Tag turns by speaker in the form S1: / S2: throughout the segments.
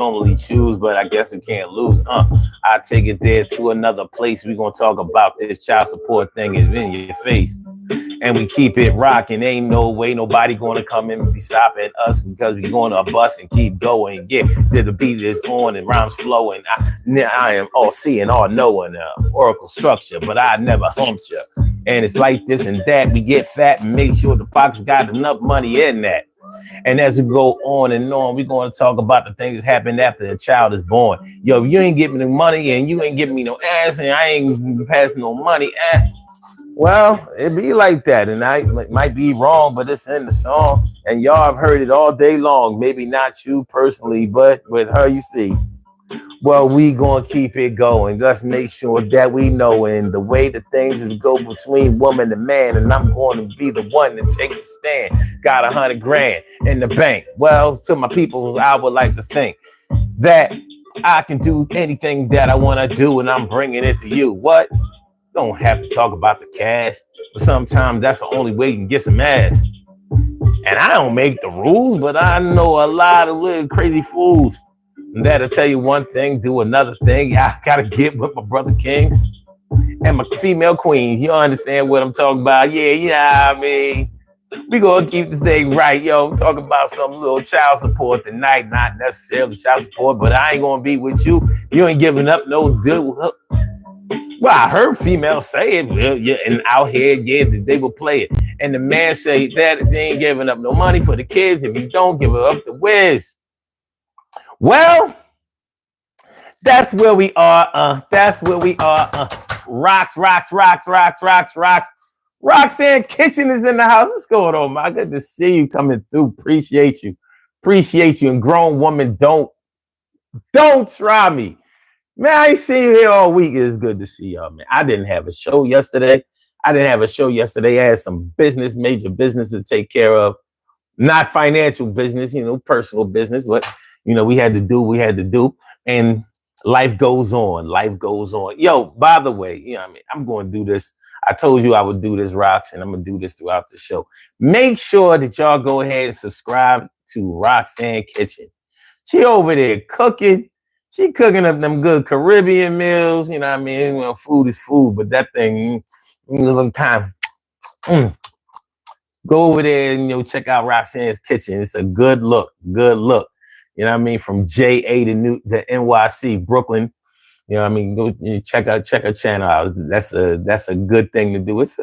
S1: normally choose, but I guess we can't lose. I take it there to another place. We're gonna talk about this child support thing is in your face. And we keep it rocking. Ain't no way nobody gonna come in and be stopping us because we going to a bus and keep going. Yeah, the beat is on and rhymes flowing. I am all seeing, all knowing, oracle structure, but I never humped you. And it's like this and that. We get fat and make sure the pockets got enough money in that. And as we go on and on, we're going to talk about the things that happen after a child is born. Yo, if you ain't giving me no money and you ain't giving me no ass and I ain't passing no money, well, it be like that. And I might be wrong, but it's in the song. And y'all have heard it all day long. Maybe not you personally, but with her, you see. Well, we gonna keep it going. Let's make sure that we know in the way the things that go between woman and man, and I'm going to be the one to take the stand. Got 100 grand in the bank. Well, to my people, I would like to think that I can do anything that I want to do, and I'm bringing it to you. What? Don't have to talk about the cash, but sometimes that's the only way you can get some ass. And I don't make the rules, but I know a lot of little crazy fools that'll tell you one thing, do another thing. I gotta get with my brother kings and my female queens. You understand what I'm talking about? Yeah, I mean, we gonna keep this thing right, yo. Talk about some little child support tonight, not necessarily child support, but I ain't gonna be with you. You ain't giving up no deal. Well, I heard females say it, well, yeah, and out here, yeah, they will play it. And the man say that they ain't giving up no money for the kids if you don't give it up the whiz. Well, that's where we are. That's where we are. Rocks. Roxanne Kitchen is in the house. What's going on, man? Good to see you coming through. Appreciate you. And grown woman, don't try me. Man, I ain't seen you here all week. It's good to see y'all, man. I didn't have a show yesterday. I had some major business to take care of. Not financial business, personal business, but, we had to do what we had to do. And life goes on. Yo, by the way, I'm going to do this. I told you I would do this, Rox, and I'm going to do this throughout the show. Make sure that y'all go ahead and subscribe to Roxanne Kitchen. She over there cooking. She cooking up them good Caribbean meals. Food is food, but that thing, kind of, go over there and, check out Roxanne's Kitchen. It's a good look. From JA to NYC, Brooklyn. Go check her channel out. That's a good thing to do. It's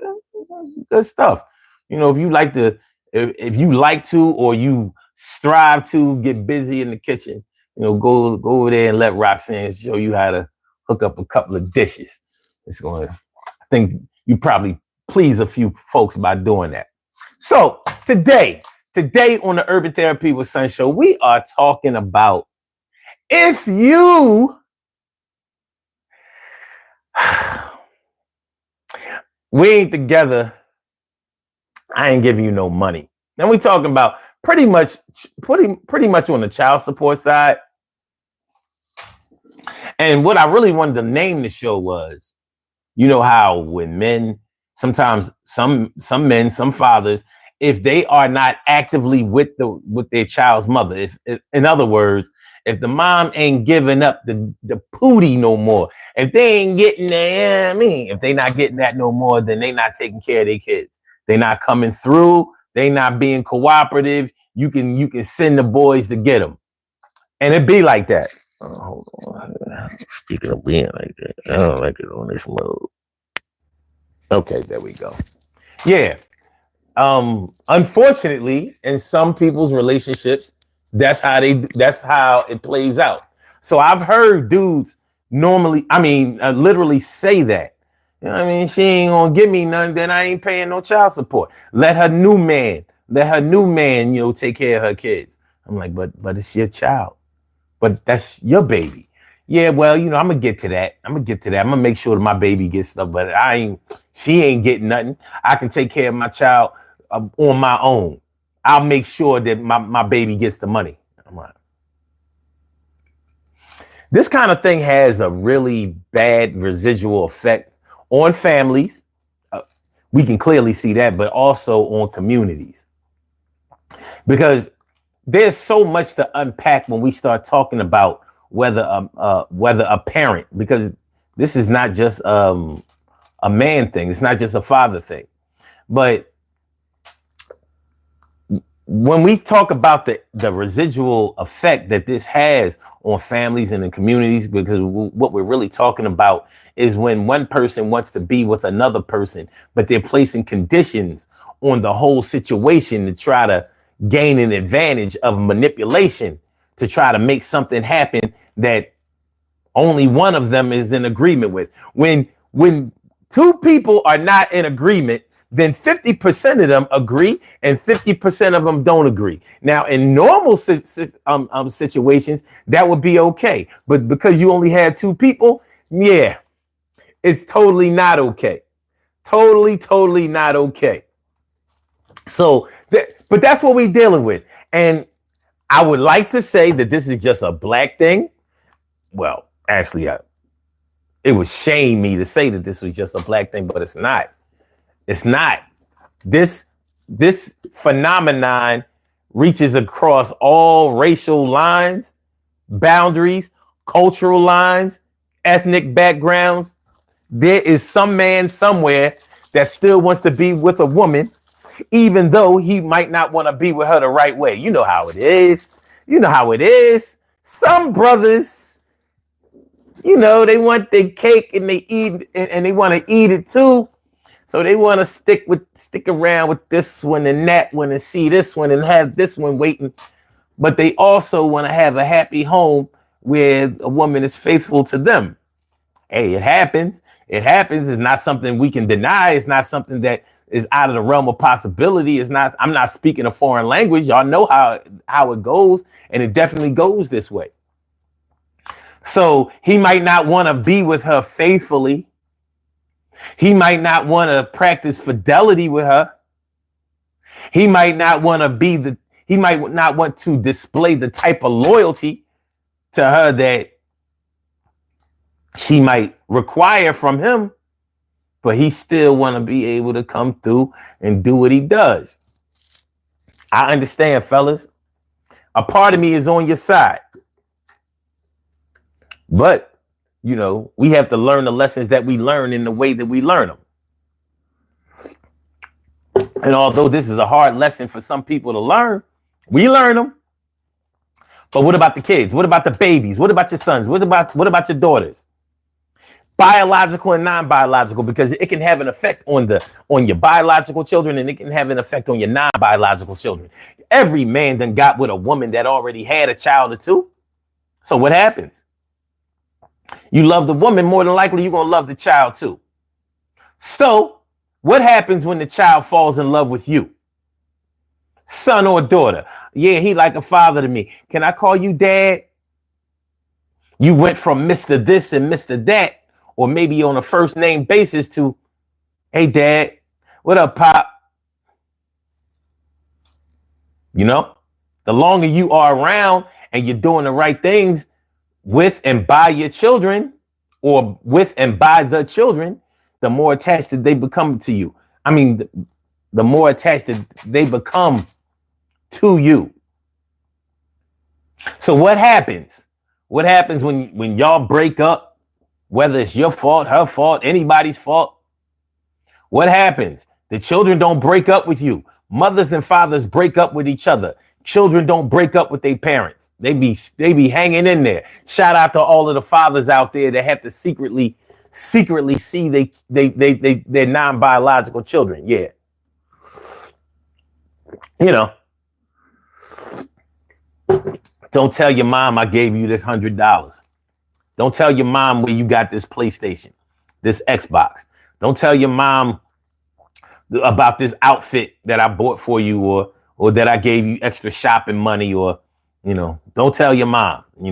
S1: good stuff. If you like to, or you strive to get busy in the kitchen, go over there and let Roxanne show you how to hook up a couple of dishes. I think you probably please a few folks by doing that. So today on the Urban Therapy with Sun Show, we are talking about if you we ain't together, I ain't giving you no money. Now we talking about pretty much on the child support side. And what I really wanted to name the show was, how when men, sometimes some men, some fathers, if they are not actively with their child's mother, if in other words, if the mom ain't giving up the pootie no more, if they ain't getting that, if they not getting that no more, then they not taking care of their kids. They not coming through. They not being cooperative. You can send the boys to get them, and it be like that. Oh, hold on. Speaking of being like that, I don't like it on this mode. Okay, there we go. Yeah. Unfortunately, in some people's relationships, that's how it plays out. So I've heard dudes literally say that. She ain't gonna give me none, then I ain't paying no child support. Let her new man, take care of her kids. I'm like, but it's your child. But that's your baby. Yeah, well, I'm gonna get to that. I'm gonna make sure that my baby gets stuff, but she ain't getting nothing. I can take care of my child on my own. I'll make sure that my baby gets the money. I'm like, this kind of thing has a really bad residual effect on families. We can clearly see that, but also on communities. Because there's so much to unpack when we start talking about whether a parent, because this is not just a man thing. It's not just a father thing. But when we talk about the residual effect that this has on families and in communities, because what we're really talking about is when one person wants to be with another person, but they're placing conditions on the whole situation to try to gain an advantage of manipulation to try to make something happen that only one of them is in agreement with. When two people are not in agreement, then 50% of them agree and 50% of them don't agree. Now, in normal situations, that would be okay. But because you only had two people, yeah, it's totally not okay. Totally not okay. So, but that's what we're dealing with. And I would like to say that this is just a black thing. Well, actually, it would shame me to say that this was just a black thing, but it's not. It's not. This phenomenon reaches across all racial lines, boundaries, cultural lines, ethnic backgrounds. There is some man somewhere that still wants to be with a woman, even though he might not want to be with her the right way. You know how it is. You know how it is. Some brothers, they want their cake and they eat and they want to eat it too. So they want to stick around with this one and that one and see this one and have this one waiting. But they also want to have a happy home where a woman is faithful to them. Hey, it happens. It happens. It's not something we can deny. It's not something that is out of the realm of possibility. I'm not speaking a foreign language. Y'all know how it goes. And it definitely goes this way. So he might not want to be with her faithfully. He might not want to practice fidelity with her. He might not want to display the type of loyalty to her that she might require from him, but he still want to be able to come through and do what he does. I understand, fellas. A part of me is on your side. But we have to learn the lessons that we learn in the way that we learn them. And although this is a hard lesson for some people to learn, we learn them. But what about the kids? What about the babies? What about your sons? What about your daughters? Biological and non-biological, because it can have an effect on your biological children and it can have an effect on your non-biological children. Every man done got with a woman that already had a child or two. So what happens? You love the woman, more than likely you're going to love the child too. So what happens when the child falls in love with you? Son or daughter? Yeah, he like a father to me. Can I call you dad? You went from Mr. This and Mr. That, or maybe on a first name basis to, hey, dad, what up, pop? The longer you are around and you're doing the right things with and by your children, or with and by the children, the more attached that they become to you. I mean, the more attached that they become to you. So what happens? What happens when y'all break up? Whether it's your fault, her fault, anybody's fault. What happens? The children don't break up with you. Mothers and fathers break up with each other. Children don't break up with their parents. They be hanging in there. Shout out to all of the fathers out there that have to secretly see their non-biological children. Yeah. Don't tell your mom I gave you this $100. Don't tell your mom where you got this PlayStation, this Xbox. Don't tell your mom about this outfit that I bought for you, or that I gave you extra shopping money, or, don't tell your mom, I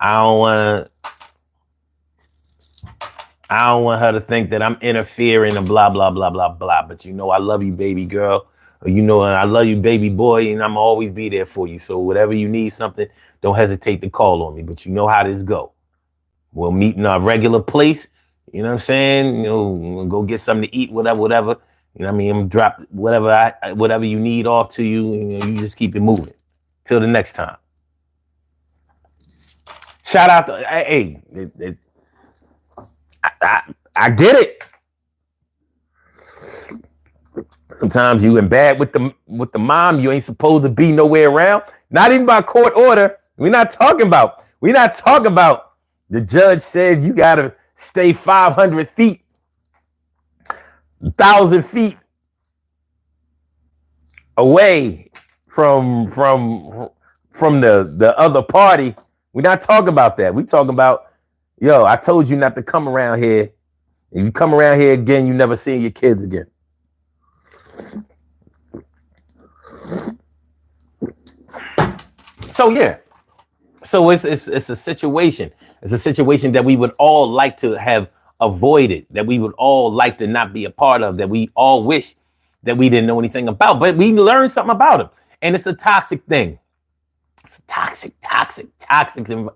S1: don't want her to think that I'm interfering and blah, blah, blah, blah, blah. But I love you, baby girl. Or I love you, baby boy, and I'm always be there for you. So whatever you need something, don't hesitate to call on me. But you know how this go. We'll meet in our regular place. You know what I'm saying? We'll go get something to eat, whatever. I'm drop whatever you need off to you. You just keep it moving. Till the next time. Shout out to I get it. Sometimes you in bad with the mom. You ain't supposed to be nowhere around. Not even by court order. We're not talking about the judge said you gotta stay 500 feet, 1,000 feet away from the other party. We're not talking about that. We talking about, yo, I told you not to come around here. If you come around here again, you never see your kids again. So yeah. So it's a situation. It's a situation that we would all like to have avoided, that we would all like to not be a part of, that we all wish that we didn't know anything about, but we learned something about them. And it's a toxic thing. It's a toxic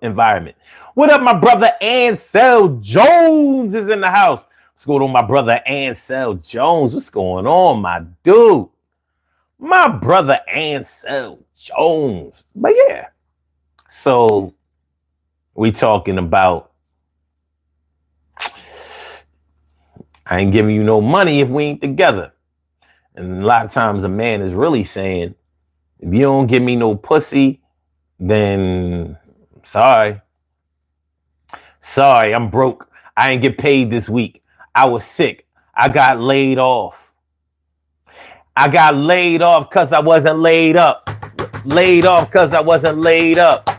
S1: environment. What up, my brother Ansel Jones is in the house. What's going on, my brother Ansel Jones? What's going on, my dude? My brother Ansel Jones. But yeah. So we talking about, I ain't giving you no money if we ain't together. And a lot of times a man is really saying, if you don't give me no pussy, then sorry, I'm broke. I ain't get paid this week. I was sick. I got laid off. I got laid off because I wasn't laid up. Laid off because I wasn't laid up.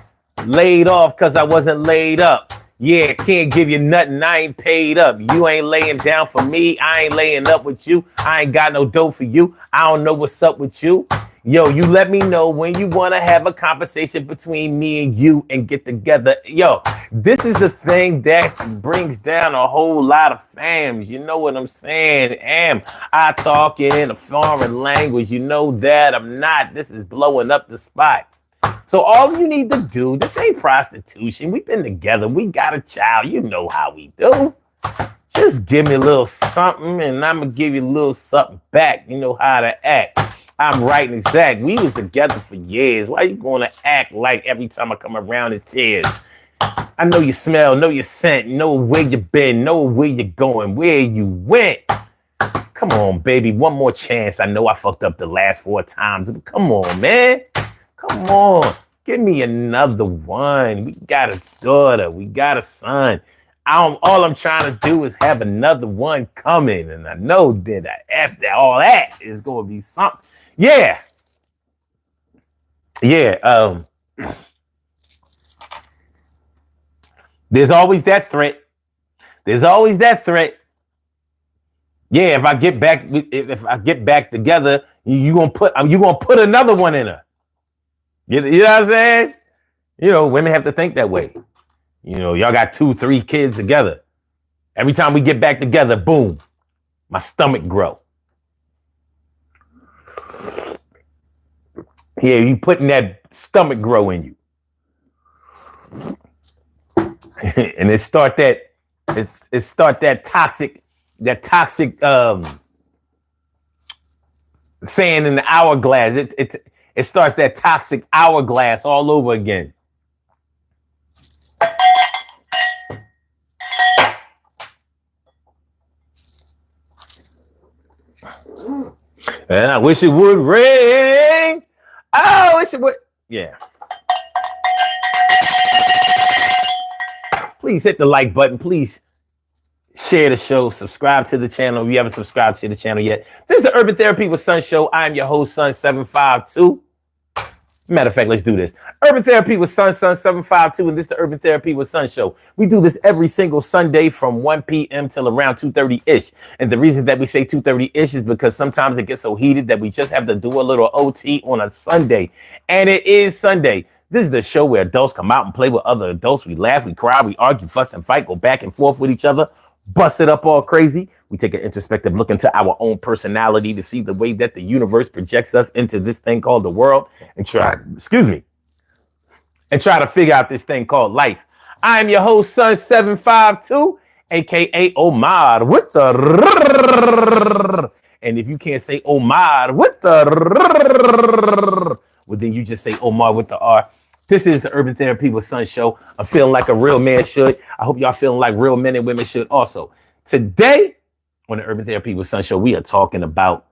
S1: Laid off because I wasn't laid up. Yeah, can't give you nothing. I ain't paid up. You ain't laying down for me. I ain't laying up with you. I ain't got no dough for you. I don't know what's up with you. Yo, you let me know when you want to have a conversation between me and you and get together. Yo, this is the thing that brings down a whole lot of fams. You know what I'm saying? I talk in a foreign language. You know that I'm not. This is blowing up the spot. So all you need to do, this ain't prostitution. We've been together. We got a child. You know how we do. Just give me a little something and I'm going to give you a little something back. You know how to act. I'm right and exact. We was together for years. Why you going to act like every time I come around it's tears? I know you smell, know your scent, know where you been, know where you're going, where you went. Come on, baby. One more chance. I know I fucked up the last 4 times. Come on, man. Come on. Give me another one. We got a daughter. We got a son. All I'm trying to do is have another one coming. And I know that after all that is going to be something. Yeah. Yeah. There's always that threat. There's always that threat. Yeah, if I get back together, you gonna put another one in her. You know what I'm saying? You know, women have to think that way. You know, y'all got 2, 3 kids together. Every time we get back together, boom, my stomach grow. Yeah, you putting that stomach grow in you. And it start that toxic saying in the hourglass. It starts that toxic hourglass all over again. And I wish it would rain. I wish it would. Yeah. Please hit the like button. Please share the show. Subscribe to the channel if you haven't subscribed to the channel yet. This is the Urban Therapy with Sun show. I'm your host, Sun752. Matter of fact, let's do this. Urban Therapy with Sun752, and this is the Urban Therapy with Sun show. We do this every single Sunday from 1 p.m. till around 2:30-ish. And the reason that we say 2:30-ish is because sometimes it gets so heated that we just have to do a little OT on a Sunday. And it is Sunday. This is the show where adults come out and play with other adults. We laugh, we cry, we argue, fuss, and fight, go back and forth with each other, bust it up all crazy. We take an introspective look into our own personality to see the way that the universe projects us into this thing called the world and try to figure out this thing called life. I'm your host, Sun752, aka Omar with the. And if you can't say Omar with the, well, then you just say Omar with the R. This is the Urban Therapy with Son show. I'm feeling like a real man should. I hope y'all feeling like real men and women should also. Today on the Urban Therapy with Son show, we are talking about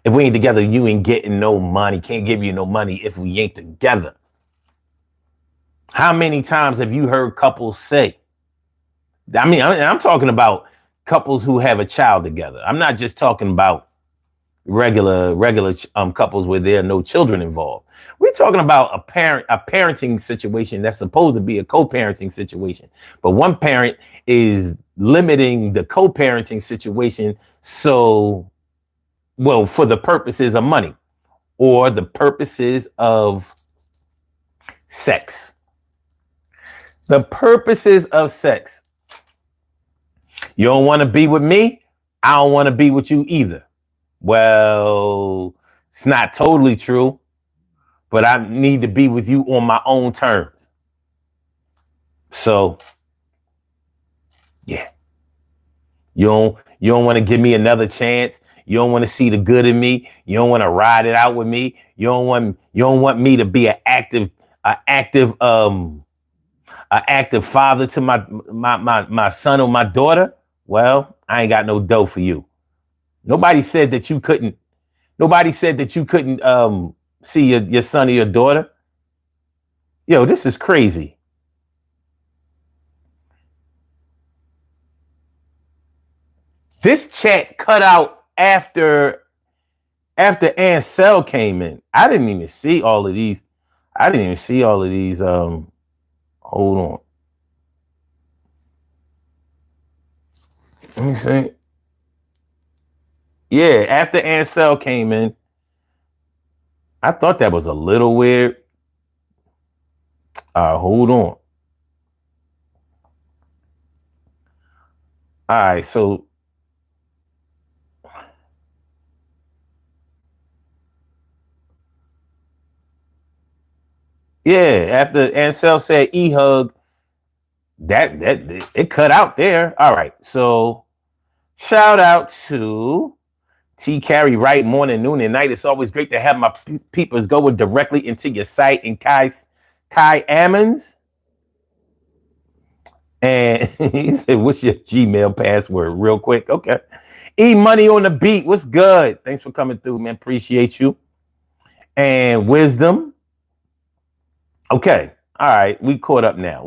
S1: if we ain't together, you ain't getting no money. Can't give you no money if we ain't together. How many times have you heard couples say, I'm talking about couples who have a child together. I'm not just talking about regular couples where there are no children involved. We're talking about a parenting situation that's supposed to be a co-parenting situation, but one parent is limiting the co-parenting situation for the purposes of money or the purposes of sex. The purposes of sex. You don't want to be with me? I don't want to be with you either. Well, it's not totally true, but I need to be with you on my own terms. So, yeah. You don't want to give me another chance. You don't want to see the good in me. You don't want to ride it out with me. You don't want me to be an active father to my son or my daughter. Well, I ain't got no dough for you. Nobody said that you couldn't see your son or your daughter. Yo, this is crazy. This chat cut out after Ansel came in. I didn't even see all of these. Hold on. Let me see. Yeah, after Ansel came in, I thought that was a little weird. Hold on. All right, so yeah, after Ansel said e-hug, that it cut out there. All right, so shout out to T Carry right morning, noon, and night. It's always great to have my peepers go directly into your site. And Kai Ammons. And he said, what's your Gmail password? Real quick. Okay. E Money on the beat. What's good? Thanks for coming through, man. Appreciate you. And Wisdom. Okay. All right. We caught up now.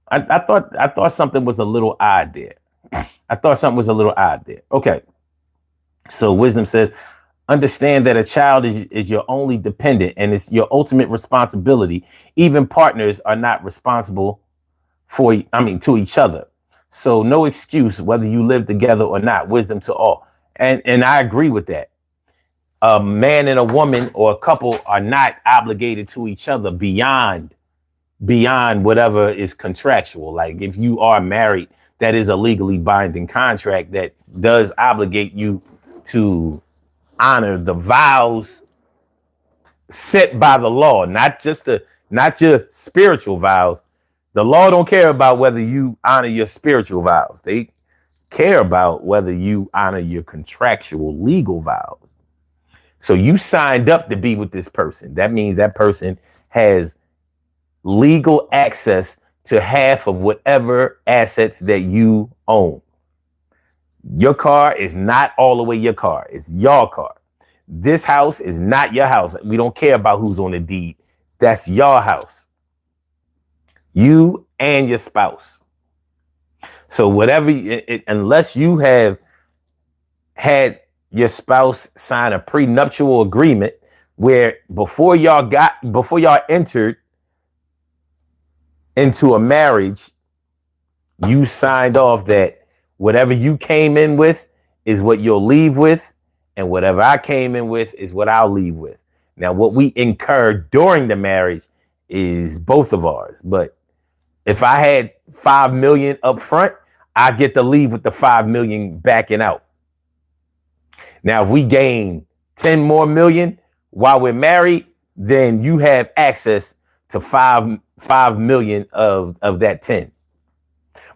S1: I thought something was a little odd there. Okay. So Wisdom says, understand that a child is your only dependent and it's your ultimate responsibility. Even partners are not responsible to each other. So no excuse whether you live together or not. Wisdom to all. And I agree with that. A man and a woman or a couple are not obligated to each other beyond whatever is contractual. Like if you are married, that is a legally binding contract that does obligate you to honor the vows set by the law, not your spiritual vows. The law don't care about whether you honor your spiritual vows. They care about whether you honor your contractual legal vows. So you signed up to be with this person. That means that person has legal access to half of whatever assets that you own. Your car is not all the way your car. It's your car. This house is not your house. We don't care about who's on the deed. That's your house. You and your spouse. So whatever, unless you have had your spouse sign a prenuptial agreement where before y'all entered into a marriage, you signed off that whatever you came in with is what you'll leave with, and whatever I came in with is what I'll leave with. Now, what we incur during the marriage is both of ours. But if I had $5 million up front, I get to leave with the $5 million backing out. Now, if we gain 10 more million while we're married, then you have access to $5 million of that 10.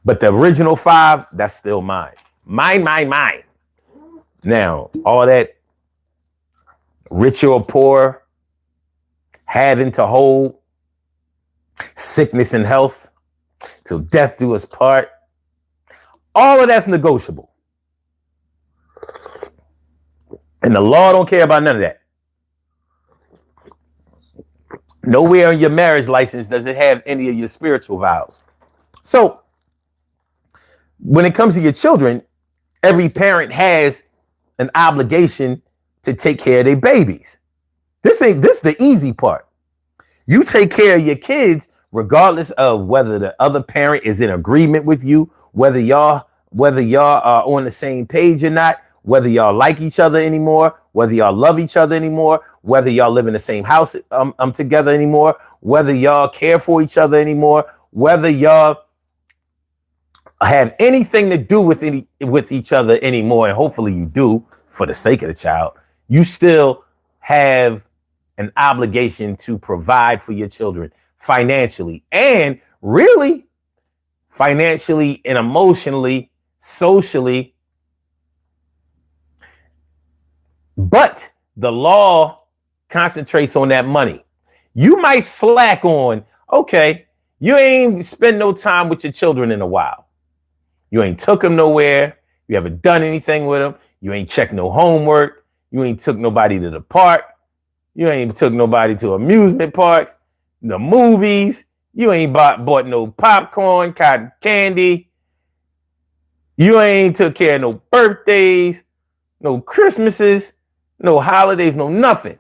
S1: But the original 5, that's still mine. Mine. Now, all that rich or poor, having to hold, sickness and health, till death do us part. All of that's negotiable. And the law don't care about none of that. Nowhere in your marriage license does it have any of your spiritual vows. So when it comes to your children, every parent has an obligation to take care of their babies. This is the easy part. You take care of your kids regardless of whether the other parent is in agreement with you, whether y'all are on the same page or not, whether y'all like each other anymore, whether y'all love each other anymore, whether y'all live in the same house together anymore, whether y'all care for each other anymore, whether y'all have anything to do with each other anymore, and hopefully you do for the sake of the child, you still have an obligation to provide for your children financially, and really financially and emotionally, socially. But the law concentrates on that money. You might slack on, okay, you ain't spend no time with your children in a while. You ain't took them nowhere. You haven't done anything with them. You ain't checked no homework. You ain't took nobody to the park. You ain't took nobody to amusement parks, the movies. You ain't bought no popcorn, cotton candy. You ain't took care of no birthdays, no Christmases, no holidays, no nothing.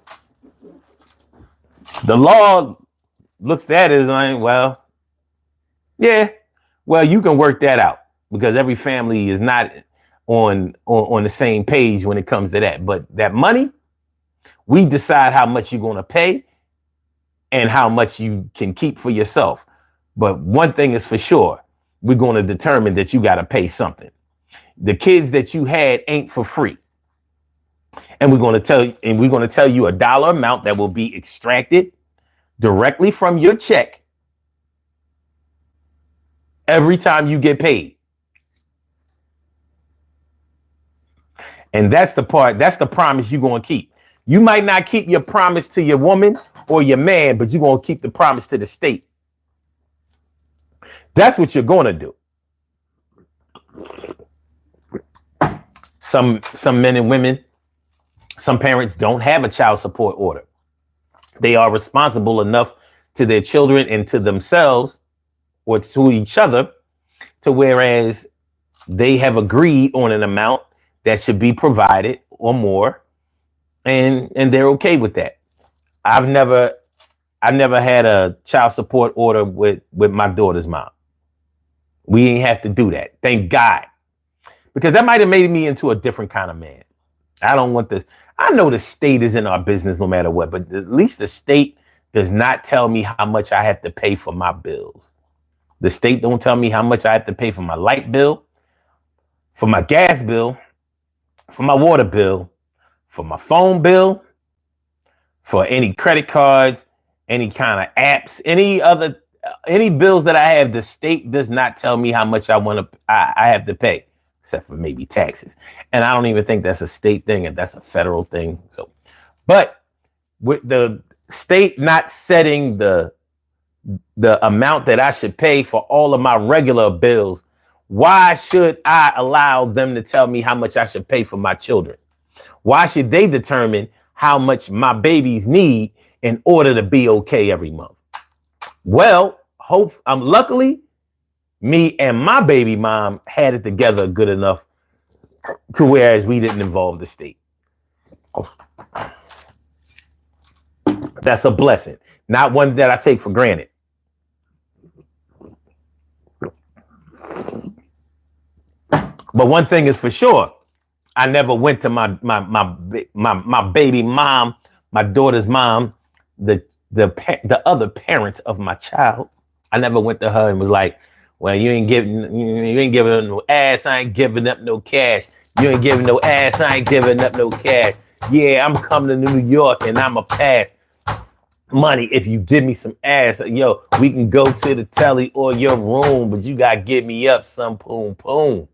S1: The law looks at it as like, well, yeah, well, you can work that out because every family is not on the same page when it comes to that. But that money, we decide how much you're going to pay and how much you can keep for yourself. But one thing is for sure, we're going to determine that you got to pay something. The kids that you had ain't for free. And we're going to tell you a dollar amount that will be extracted directly from your check every time you get paid. And that's the promise you're going to keep. You might not keep your promise to your woman or your man, but you're going to keep the promise to the state. That's what you're going to do. Some men and women, some parents don't have a child support order. They are responsible enough to their children and to themselves or to each other to whereas they have agreed on an amount that should be provided or more, and they're okay with that. I've never had a child support order with my daughter's mom. We ain't have to do that. Thank God. Because that might have made me into a different kind of man. I don't want this. I know the state is in our business no matter what, but at least the state does not tell me how much I have to pay for my bills. The state don't tell me how much I have to pay for my light bill, for my gas bill, for my water bill, for my phone bill, for any credit cards, any kind of apps, any bills that I have. The state does not tell me how much I have to pay, except for maybe taxes. And I don't even think that's a state thing, and that's a federal thing. So, but with the state not setting the amount that I should pay for all of my regular bills, why should I allow them to tell me how much I should pay for my children? Why should they determine how much my babies need in order to be okay every month? Well, luckily, me and my baby mom had it together good enough to whereas we didn't involve the state. That's a blessing, not one that I take for granted. But one thing is for sure, I never went to my baby mom, my daughter's mom, the other parent of my child. I never went to her and was like, well, you ain't giving up no ass. I ain't giving up no cash. You ain't giving no ass. I ain't giving up no cash. Yeah, I'm coming to New York and I'm a pass money if you give me some ass. Yo, we can go to the telly or your room, but you got to give me up some poom poom.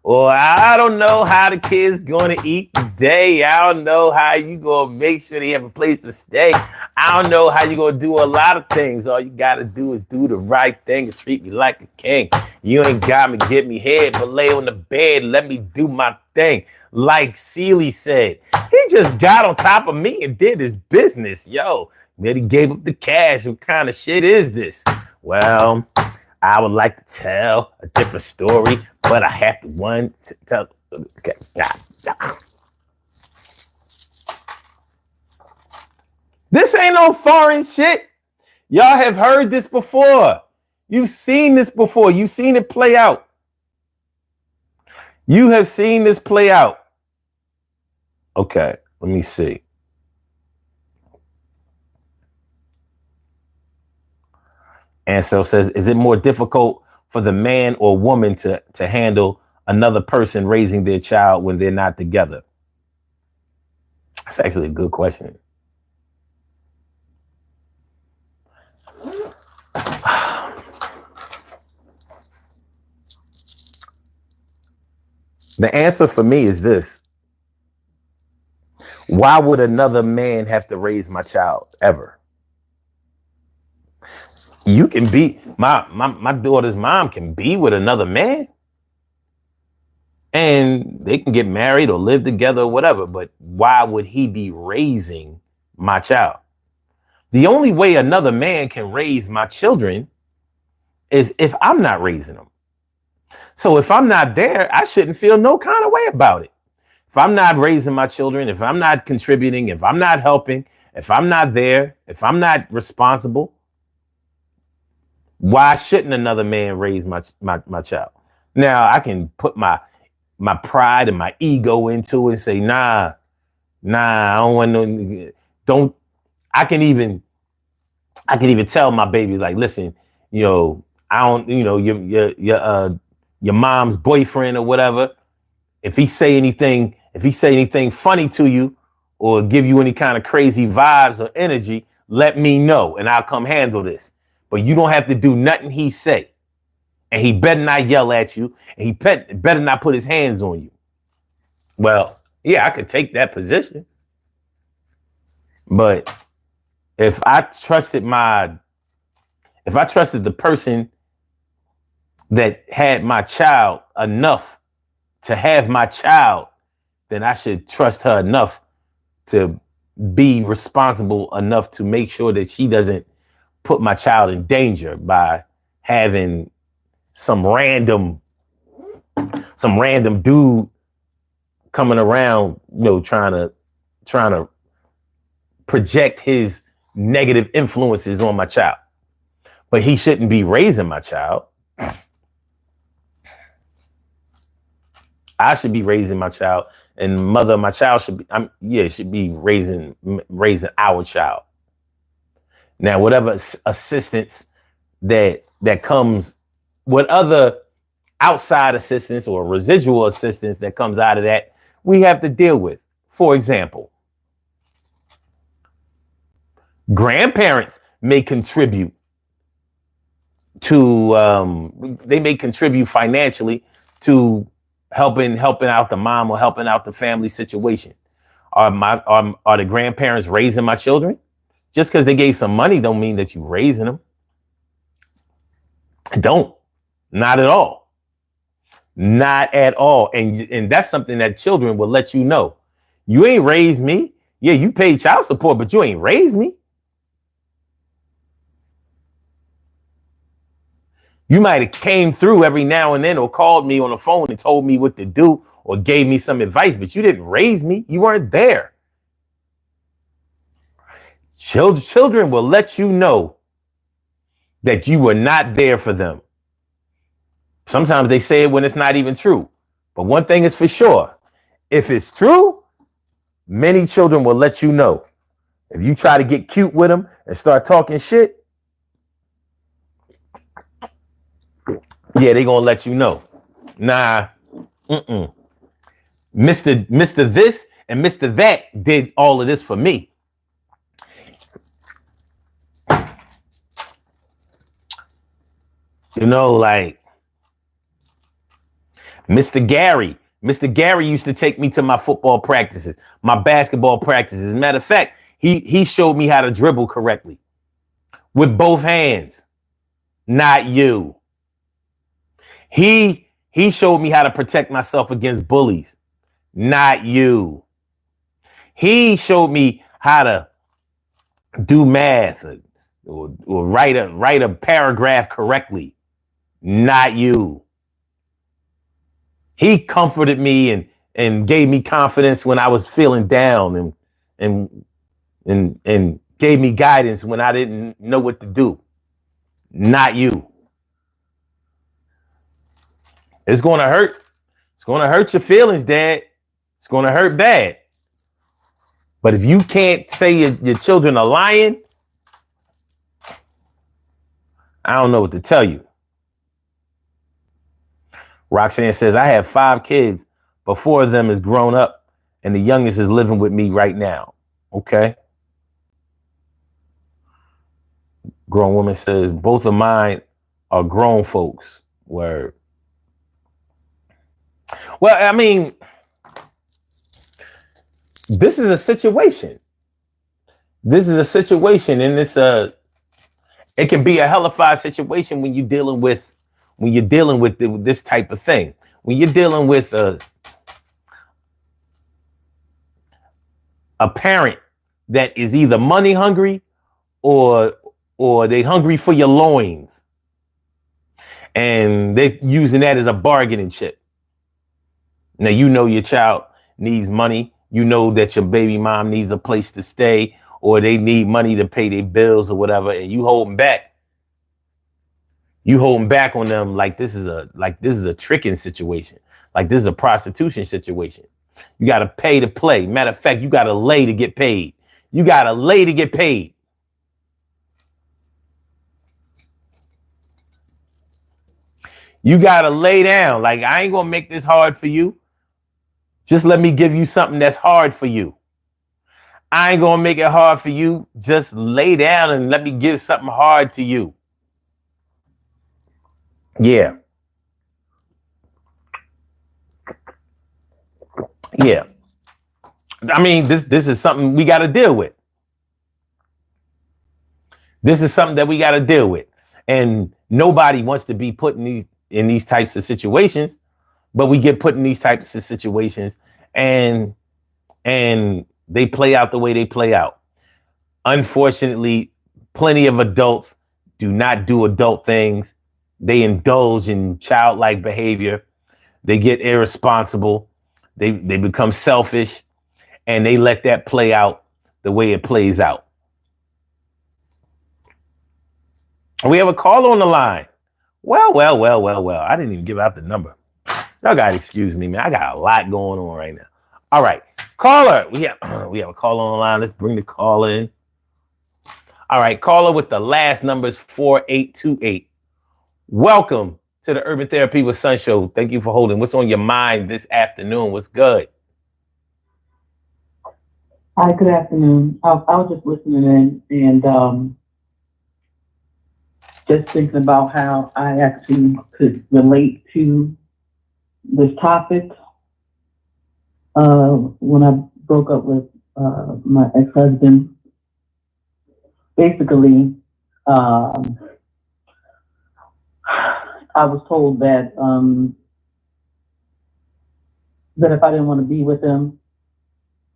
S1: Or I don't know how the kids going to eat today. I don't know how you going to make sure they have a place to stay. I don't know how you going to do a lot of things. All you got to do is do the right thing and treat me like a king. You ain't got me, get me head, but lay on the bed. Let me do my thing. Like Seeley said, he just got on top of me and did his business. Yo, then he gave up the cash. What kind of shit is this? Well, I would like to tell a different story, but I have to tell. Okay. This ain't no foreign shit. Y'all have heard this before. You've seen this before. You've seen it play out. You have seen this play out. Okay, let me see. And so says, is it more difficult for the man or woman to handle another person raising their child when they're not together? That's actually a good question. The answer for me is this. Why would another man have to raise my child ever? You can be, my daughter's mom can be with another man and they can get married or live together or whatever, but why would he be raising my child? The only way another man can raise my children is if I'm not raising them. So if I'm not there, I shouldn't feel no kind of way about it. If I'm not raising my children, if I'm not contributing, if I'm not helping, if I'm not there, if I'm not responsible, why shouldn't another man raise my child? Now I can put my pride and my ego into it and say, nah, I don't want no, don't. I can even tell my babies, like, listen, I don't, your mom's boyfriend or whatever, if he say anything funny to you or give you any kind of crazy vibes or energy, let me know and I'll come handle this. But you don't have to do nothing he say. And he better not yell at you. And he better not put his hands on you. Well, yeah, I could take that position. But if I trusted the person that had my child enough to have my child, then I should trust her enough to be responsible enough to make sure that she doesn't put my child in danger by having some random dude coming around, trying to project his negative influences on my child. But he shouldn't be raising my child. I should be raising my child, and mother of my child should be raising our child. Now, whatever assistance that comes, what other outside assistance or residual assistance that comes out of that, we have to deal with. For example, grandparents may contribute they may contribute financially to helping out the mom or helping out the family situation. Are the grandparents raising my children? Just because they gave some money don't mean that you're raising them. Don't. Not at all. Not at all. And that's something that children will let you know. You ain't raised me. Yeah, you paid child support, but you ain't raised me. You might have came through every now and then or called me on the phone and told me what to do or gave me some advice, but you didn't raise me. You weren't there. Children will let you know that you were not there for them. Sometimes they say it when it's not even true. But one thing is for sure. If it's true, many children will let you know. If you try to get cute with them and start talking shit, yeah, they're going to let you know. Nah, Mr. This and Mr. That did all of this for me. Like, Mr. Gary used to take me to my football practices, my basketball practices. As a matter of fact, he showed me how to dribble correctly with both hands. Not you. He showed me how to protect myself against bullies. Not you. He showed me how to do math or write a paragraph correctly. Not you. He comforted me and gave me confidence when I was feeling down and gave me guidance when I didn't know what to do. Not you. It's going to hurt. It's going to hurt your feelings, Dad. It's going to hurt bad. But if you can't say your children are lying, I don't know what to tell you. Roxanne says, I have 5 kids, but 4 of them is grown up and the youngest is living with me right now. Okay. Grown woman says, both of mine are grown folks. Word. Well, I mean, this is a situation. This is a situation, and it can be a hellified situation when you're dealing with this type of thing. When you're dealing with a parent that is either money hungry or they hungry for your loins, and they're using that as a bargaining chip. Now, you know your child needs money. You know that your baby mom needs a place to stay, or they need money to pay their bills or whatever, and you holding back. You holding back on them like this is a tricking situation, like this is a prostitution situation. You got to pay to play. Matter of fact, you got to lay to get paid. You got to lay to get paid. You got to lay down. Like, I ain't going to make this hard for you. Just let me give you something that's hard for you. I ain't going to make it hard for you. Just lay down and let me give something hard to you. Yeah. Yeah. I mean, this is something we got to deal with. This is something that we got to deal with. And nobody wants to be put in these types of situations, but we get put in these types of situations and they play out the way they play out. Unfortunately, plenty of adults do not do adult things. They indulge in childlike behavior. They get irresponsible. They become selfish, and they let that play out the way it plays out. We have a call on the line. Well. I didn't even give out the number. Y'all gotta excuse me, man. I got a lot going on right now. All right, caller. We have a caller on the line. Let's bring the caller in. All right, caller with the last number is 4828. Welcome to the Urban Therapy with Sun Show. Thank you for holding. What's on your mind this afternoon? What's good?
S2: Hi, good afternoon. I was just listening in and just thinking about how I actually could relate to this topic. When I broke up with my ex-husband, basically, I was told that if I didn't want to be with him,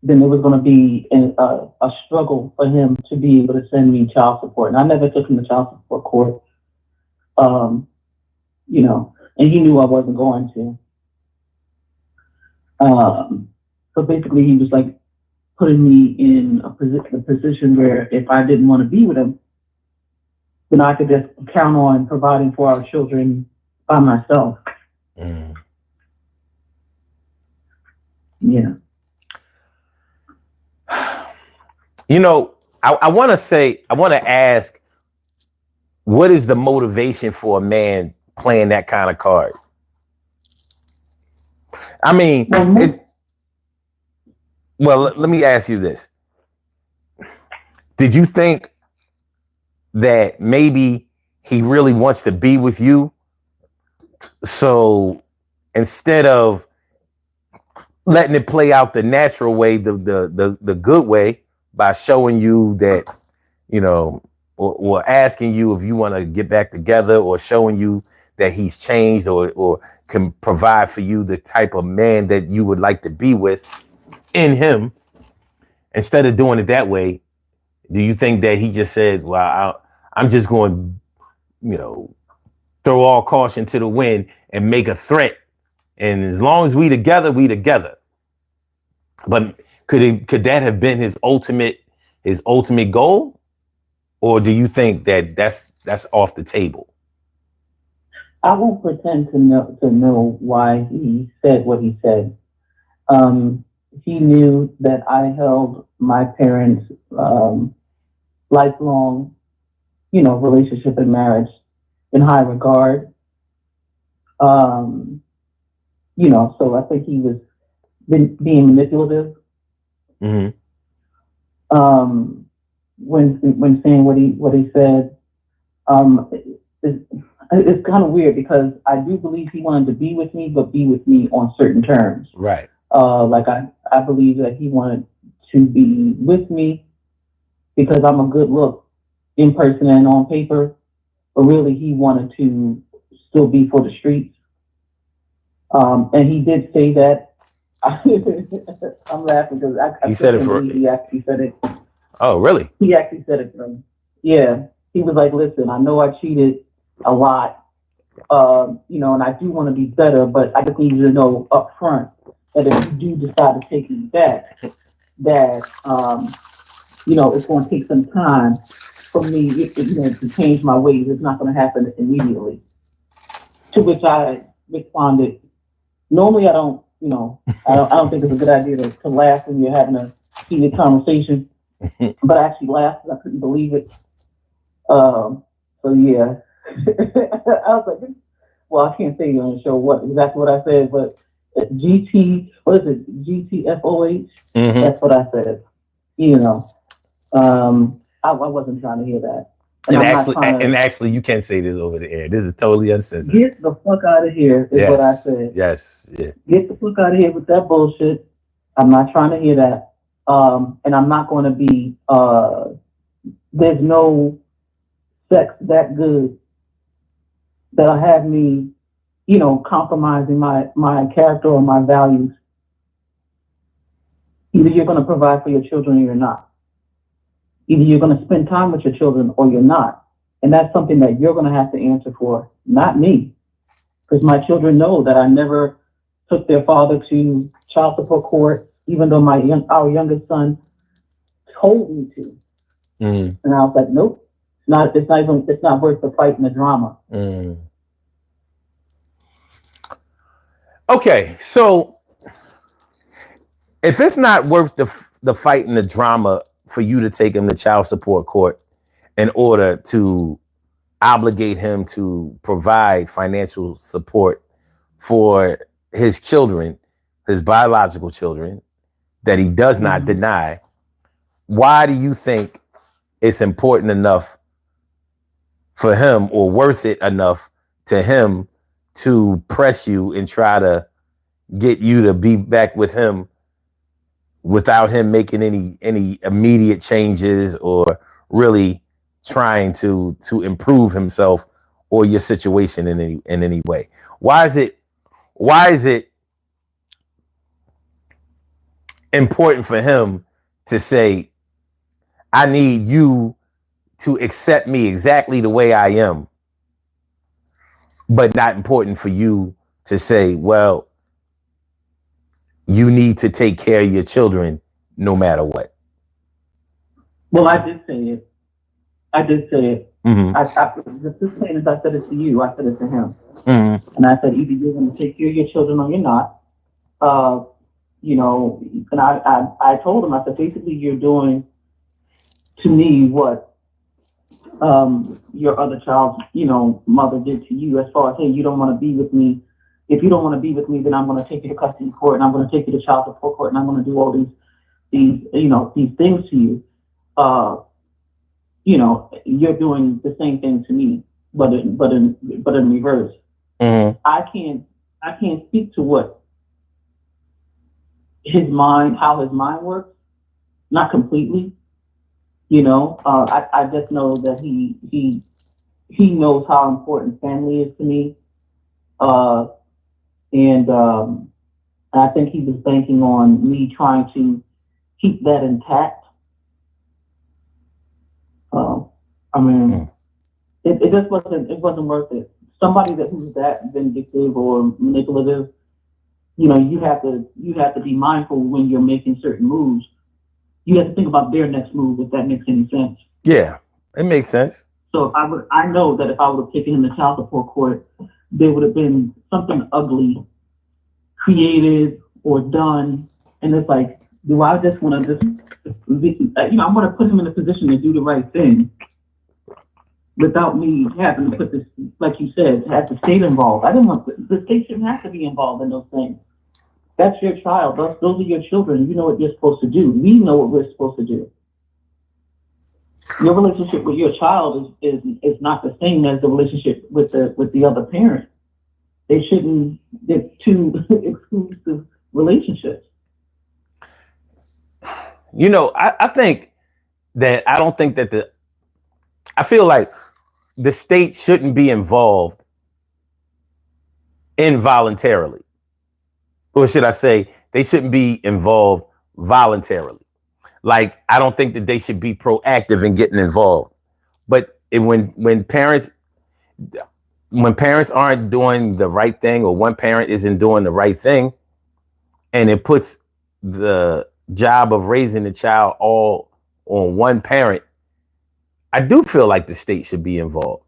S2: then it was going to be a struggle for him to be able to send me child support. And I never took him to child support court, and he knew I wasn't going to. So basically, he was like putting me in a position where if I didn't want to be with him, then I could just count on providing for our children by myself.
S1: Mm.
S2: Yeah.
S1: You know, I want to ask, what is the motivation for a man playing that kind of card? I mean, let me ask you this. Did you think that maybe he really wants to be with you, so instead of letting it play out the natural way, the good way, by showing you that, you know, or asking you if you want to get back together, or showing you that he's changed, or can provide for you the type of man that you would like to be with in him, instead of doing it that way, do you think that he just said, well, I'm just going to, you know, throw all caution to the wind and make a threat, and as long as we together, we together? But could that have been his ultimate goal? Or do you think that that's off the table?
S2: I won't pretend to know why he said what he said. He knew that I held my parents' lifelong, you know, relationship and marriage in high regard. You know, so I think he was being manipulative.
S1: Mm-hmm.
S2: When saying what he said, it's kind of weird, because I do believe he wanted to be with me, but be with me on certain terms.
S1: Right.
S2: Like I believe that he wanted to be with me because I'm a good look in person and on paper, but really he wanted to still be for the streets. And he did say that. I'm laughing because I
S1: he said it for.
S2: he actually said it.
S1: Oh, really?
S2: He actually said it for me. Yeah. He was like, listen, I know I cheated a lot, you know, and I do want to be better, but I just need you to know up front that if you do decide to take me back, that, you know, it's going to take some time for me, you know, to change my ways. It's not going to happen immediately. To which I responded, normally I don't, you know, I don't think it's a good idea to laugh when you're having a heated conversation. But I actually laughed because I couldn't believe it. So yeah, I was like, well, I can't say on the show exactly what I said, but what is it? GTFOH?
S1: Mm-hmm.
S2: That's what I said. You know, I wasn't trying to hear that.
S1: And actually, you can't say this over the air. This is totally uncensored.
S2: Get the fuck out of here is what I said.
S1: Yes. Yeah.
S2: Get the fuck out of here with that bullshit. I'm not trying to hear that. And I'm not going to be, there's no sex that good that'll have me, you know, compromising my character or my values. Either you're going to provide for your children or you're not. Either you're going to spend time with your children or you're not. And that's something that you're going to have to answer for, not me. Because my children know that I never took their father to child support court, even though our youngest son told me to.
S1: Mm.
S2: And I was like, nope, it's not worth the fight and the drama.
S1: Mm. Okay, so if it's not worth the fight and the drama for you to take him to child support court in order to obligate him to provide financial support for his children, his biological children, that he does not deny, why do you think it's important enough for him, or worth it enough to him, to press you and try to get you to be back with him without him making any immediate changes, or really trying to improve himself or your situation in any way? Why is it important for him to say, I need you to accept me exactly the way I am, but not important for you to say, well, you need to take care of your children no matter what?
S2: Well, I did say it.
S1: Mm-hmm.
S2: The same as I said it to you, I said it to him.
S1: Mm-hmm.
S2: And I said, either you're going to take care of your children or you're not. You know, and I told him, I said, basically you're doing to me what your other child's, you know, mother did to you, as far as, hey, you don't want to be with me. If you don't want to be with me, then I'm going to take you to custody court, and I'm going to take you to child support court, and I'm going to do all these you know, these things to you. You know, you're doing the same thing to me, but in reverse.
S1: Mm-hmm.
S2: I I can't speak to what how his mind works. Not completely, I just know that he knows how important family is to me. And I think he was banking on me trying to keep that intact. I mean, it just wasn't worth it. Somebody who's that vindictive or manipulative, you have to be mindful when you're making certain moves. You have to think about their next move, if that makes any sense.
S1: Yeah, it makes sense.
S2: So I know that if I would have taken him to child support court, there would have been something ugly created or done, and it's like, do I just want to I want to put him in a position to do the right thing without me having to put this, like you said, have the state involved. I didn't want the state shouldn't have to be involved in those things. That's your child. Those are your children. You know what you're supposed to do. We know what we're supposed to do. Your relationship with your child is not the same as the relationship with the other parent. They're two exclusive relationships.
S1: I think that I feel like the state shouldn't be involved involuntarily. Or should I say, they shouldn't be involved voluntarily. Like, I don't think that they should be proactive in getting involved. But when parents aren't doing the right thing, or one parent isn't doing the right thing, and it puts the job of raising the child all on one parent, I do feel like the state should be involved.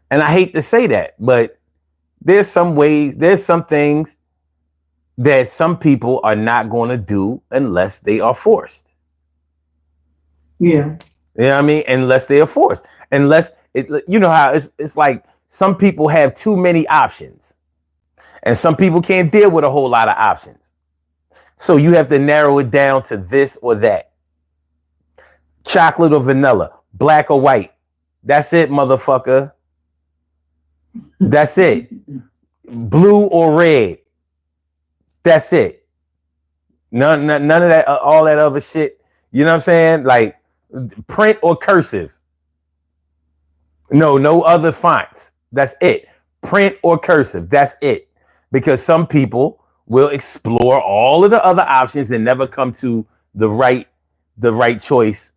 S1: And I hate to say that, but there's some things that some people are not going to do unless they are forced.
S2: Yeah.
S1: You know what I mean? Unless they are forced. Unless how it's like some people have too many options. And some people can't deal with a whole lot of options. So you have to narrow it down to this or that. Chocolate or vanilla, black or white. That's it, motherfucker. That's it. Blue or red. That's it. None of that, all that other shit. You know what I'm saying? Like print or cursive. No other fonts. That's it. Print or cursive. That's it. Because some people will explore all of the other options and never come to the right choice,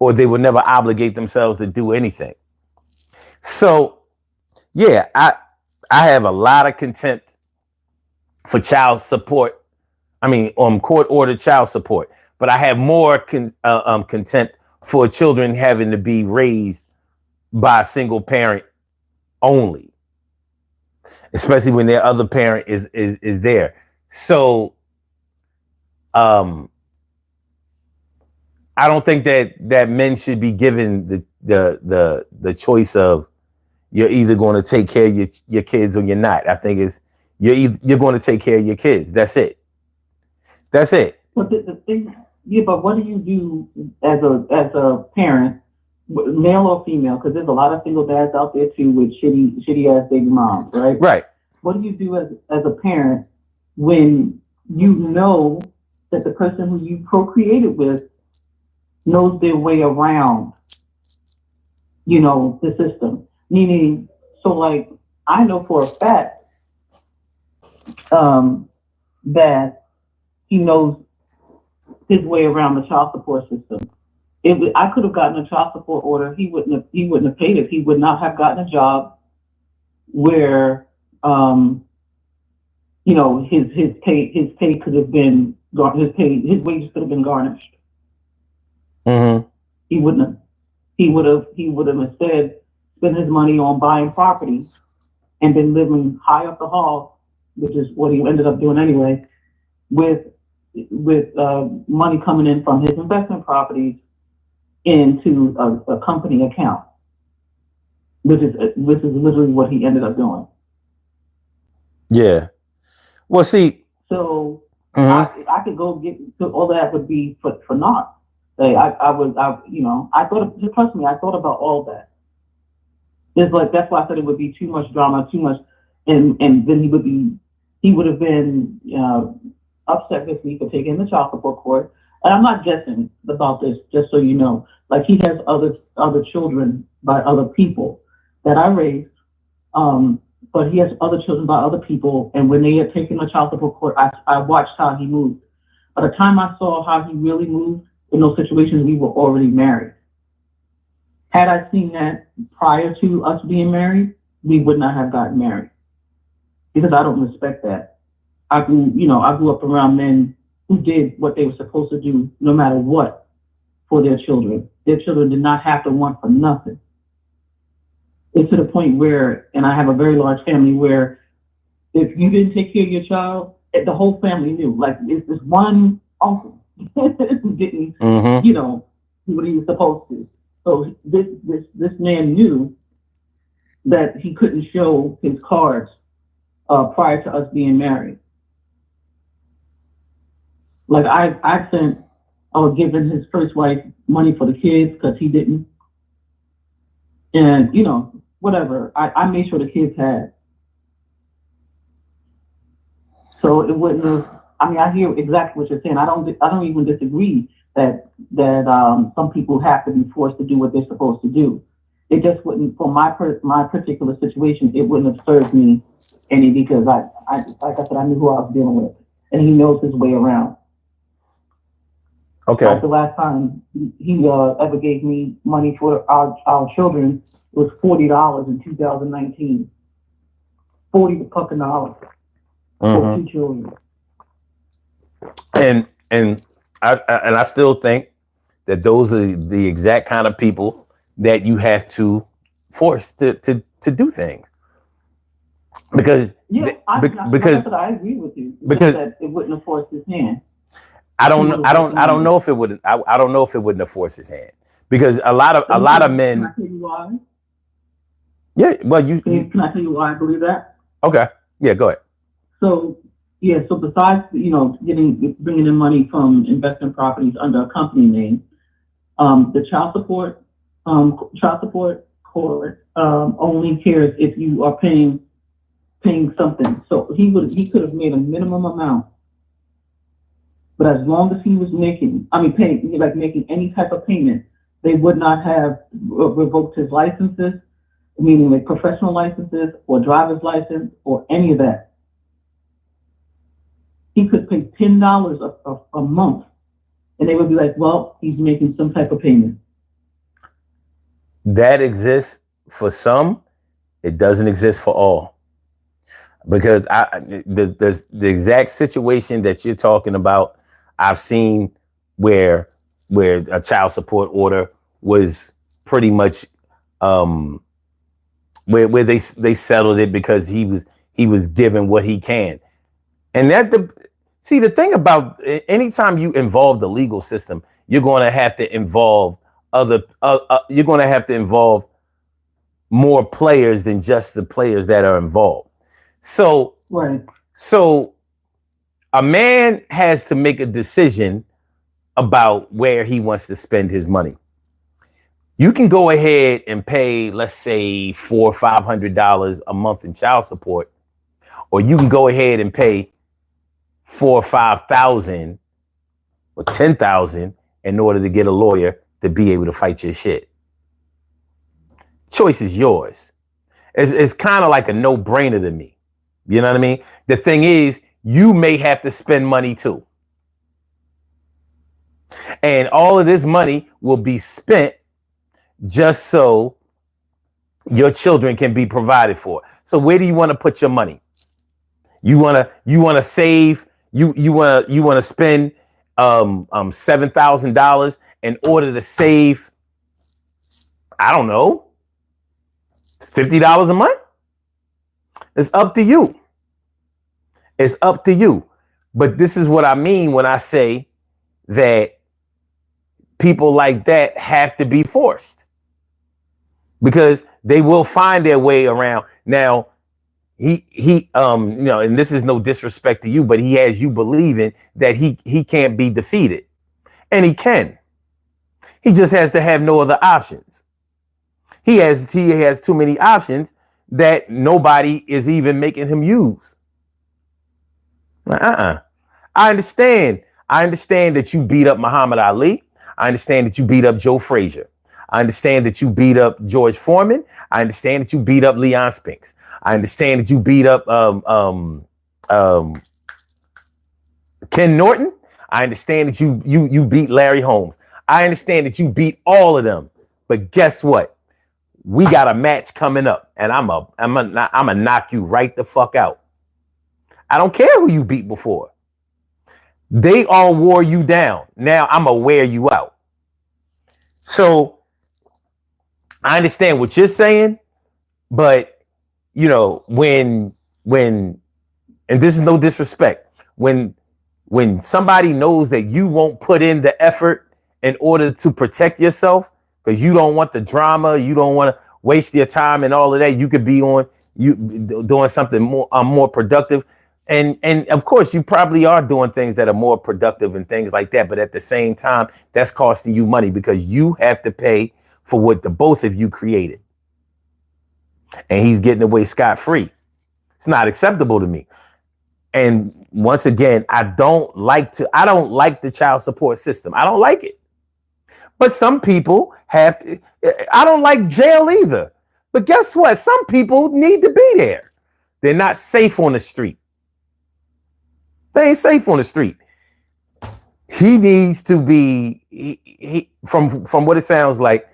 S1: or they will never obligate themselves to do anything. So, yeah, I have a lot of contempt for child support. I mean, court-ordered child support. But I have more contempt for children having to be raised by a single parent only, especially when their other parent is there. So, I don't think that men should be given the choice of you're either going to take care of your kids or you're not. I think it's you're going to take care of your kids. That's it. That's it.
S2: But the thing, but what do you do as a parent, male or female? Because there's a lot of single dads out there too with shitty ass baby moms, right?
S1: Right.
S2: What do you do as a parent when you know that the person who you procreated with knows their way around, the system? Meaning, so like, I know for a fact that he knows his way around the child support system. I could have gotten a child support order. He wouldn't have paid it. He would not have gotten a job where, his pay could have been his wages could have been garnished.
S1: Mm-hmm.
S2: He wouldn't have. He would have instead spent his money on buying property and been living high up the hall, which is what he ended up doing anyway, with money coming in from his investment properties into a company account, which is literally what he ended up doing.
S1: Yeah. Well, see.
S2: So I could go get all that would be for naught. Like I trust me, I thought about all that. It's like, that's why I said it would be too much drama, too much. and then he would have been upset with me for taking the child support court. And I'm not guessing about this, just so you know. Like, he has other children by other people that I raised, but he has other children by other people. And when they had taken the child support court, I watched how he moved. By the time I saw how he really moved in those situations, we were already married. Had I seen that prior to us being married, we would not have gotten married, because I don't respect that. I grew up around men who did what they were supposed to do, no matter what, for their children. Their children did not have to want for nothing. It's to the point where, and I have a very large family, where if you didn't take care of your child, the whole family knew. Like, it's this one uncle who didn't, do what he was supposed to. So this man knew that he couldn't show his cards prior to us being married. Like, I was giving his first wife money for the kids because he didn't. And, whatever. I made sure the kids had. So it wouldn't have, I hear exactly what you're saying. I don't even disagree that some people have to be forced to do what they're supposed to do. It just wouldn't, for my particular situation, it wouldn't have served me any, because like I said, I knew who I was dealing with, and he knows his way around.
S1: Okay.
S2: Like, the last time he ever gave me money for our children was $40 in 2019. $40 fucking dollars for 2 children.
S1: And I still think that those are the exact kind of people that you have to force to do things. Because
S2: because I agree with you. Because that it wouldn't have forced his hand.
S1: I don't know if it would. I don't know if it wouldn't have forced his hand, because a lot of men.
S2: Can I tell you why?
S1: Yeah, well,
S2: can I tell you why I believe that?
S1: Okay, yeah, go ahead.
S2: So besides bringing in money from investment properties under a company name, the child support court only cares if you are paying something. So he could have made a minimum amount. But as long as he was making any type of payment, they would not have revoked his licenses, meaning like professional licenses or driver's license or any of that. He could pay $10 a month, and they would be like, well, he's making some type of payment.
S1: That exists for some. It doesn't exist for all. Because the exact situation that you're talking about, I've seen where a child support order was pretty much where they settled it because he was given what he can. And the thing about anytime you involve the legal system, you're going to have to involve you're going to have to involve more players than just the players that are involved. So,
S2: right.
S1: So a man has to make a decision about where he wants to spend his money. You can go ahead and pay, let's say, $400 or $500 a month in child support, or you can go ahead and pay $4,000 or $5,000 or $10,000 in order to get a lawyer to be able to fight your shit. Choice is yours. It's kind of like a no-brainer to me. You know what I mean? The thing is, you may have to spend money too. And all of this money will be spent just so your children can be provided for. So where do you want to put your money? You want to save, you want to spend $7,000 in order to save, I don't know, $50 a month? It's up to you. It's up to you. But this is what I mean when I say that people like that have to be forced, because they will find their way around. Now, he and this is no disrespect to you, but he has you believing that he can't be defeated. And he can. He just has to have no other options. He has too many options that nobody is even making him use. I understand. I understand that you beat up Muhammad Ali. I understand that you beat up Joe Frazier. I understand that you beat up George Foreman. I understand that you beat up Leon Spinks. I understand that you beat up Ken Norton. I understand that you beat Larry Holmes. I understand that you beat all of them. But guess what? We got a match coming up, and I'm a knock you right the fuck out. I don't care who you beat before. They all wore you down. Now I'm gonna wear you out. So I understand what you're saying, but you know, when and this is no disrespect, when somebody knows that you won't put in the effort in order to protect yourself because you don't want the drama, you don't want to waste your time and all of that, you could be on you doing something more productive. And of course, you probably are doing things that are more productive and things like that. But at the same time, that's costing you money because you have to pay for what the both of you created. And he's getting away scot-free. It's not acceptable to me. And once again, I don't like the child support system. I don't like it. But some people have to. I don't like jail either. But guess what? Some people need to be there. They're not safe on the street. They ain't safe on the street. He needs to be, from what it sounds like,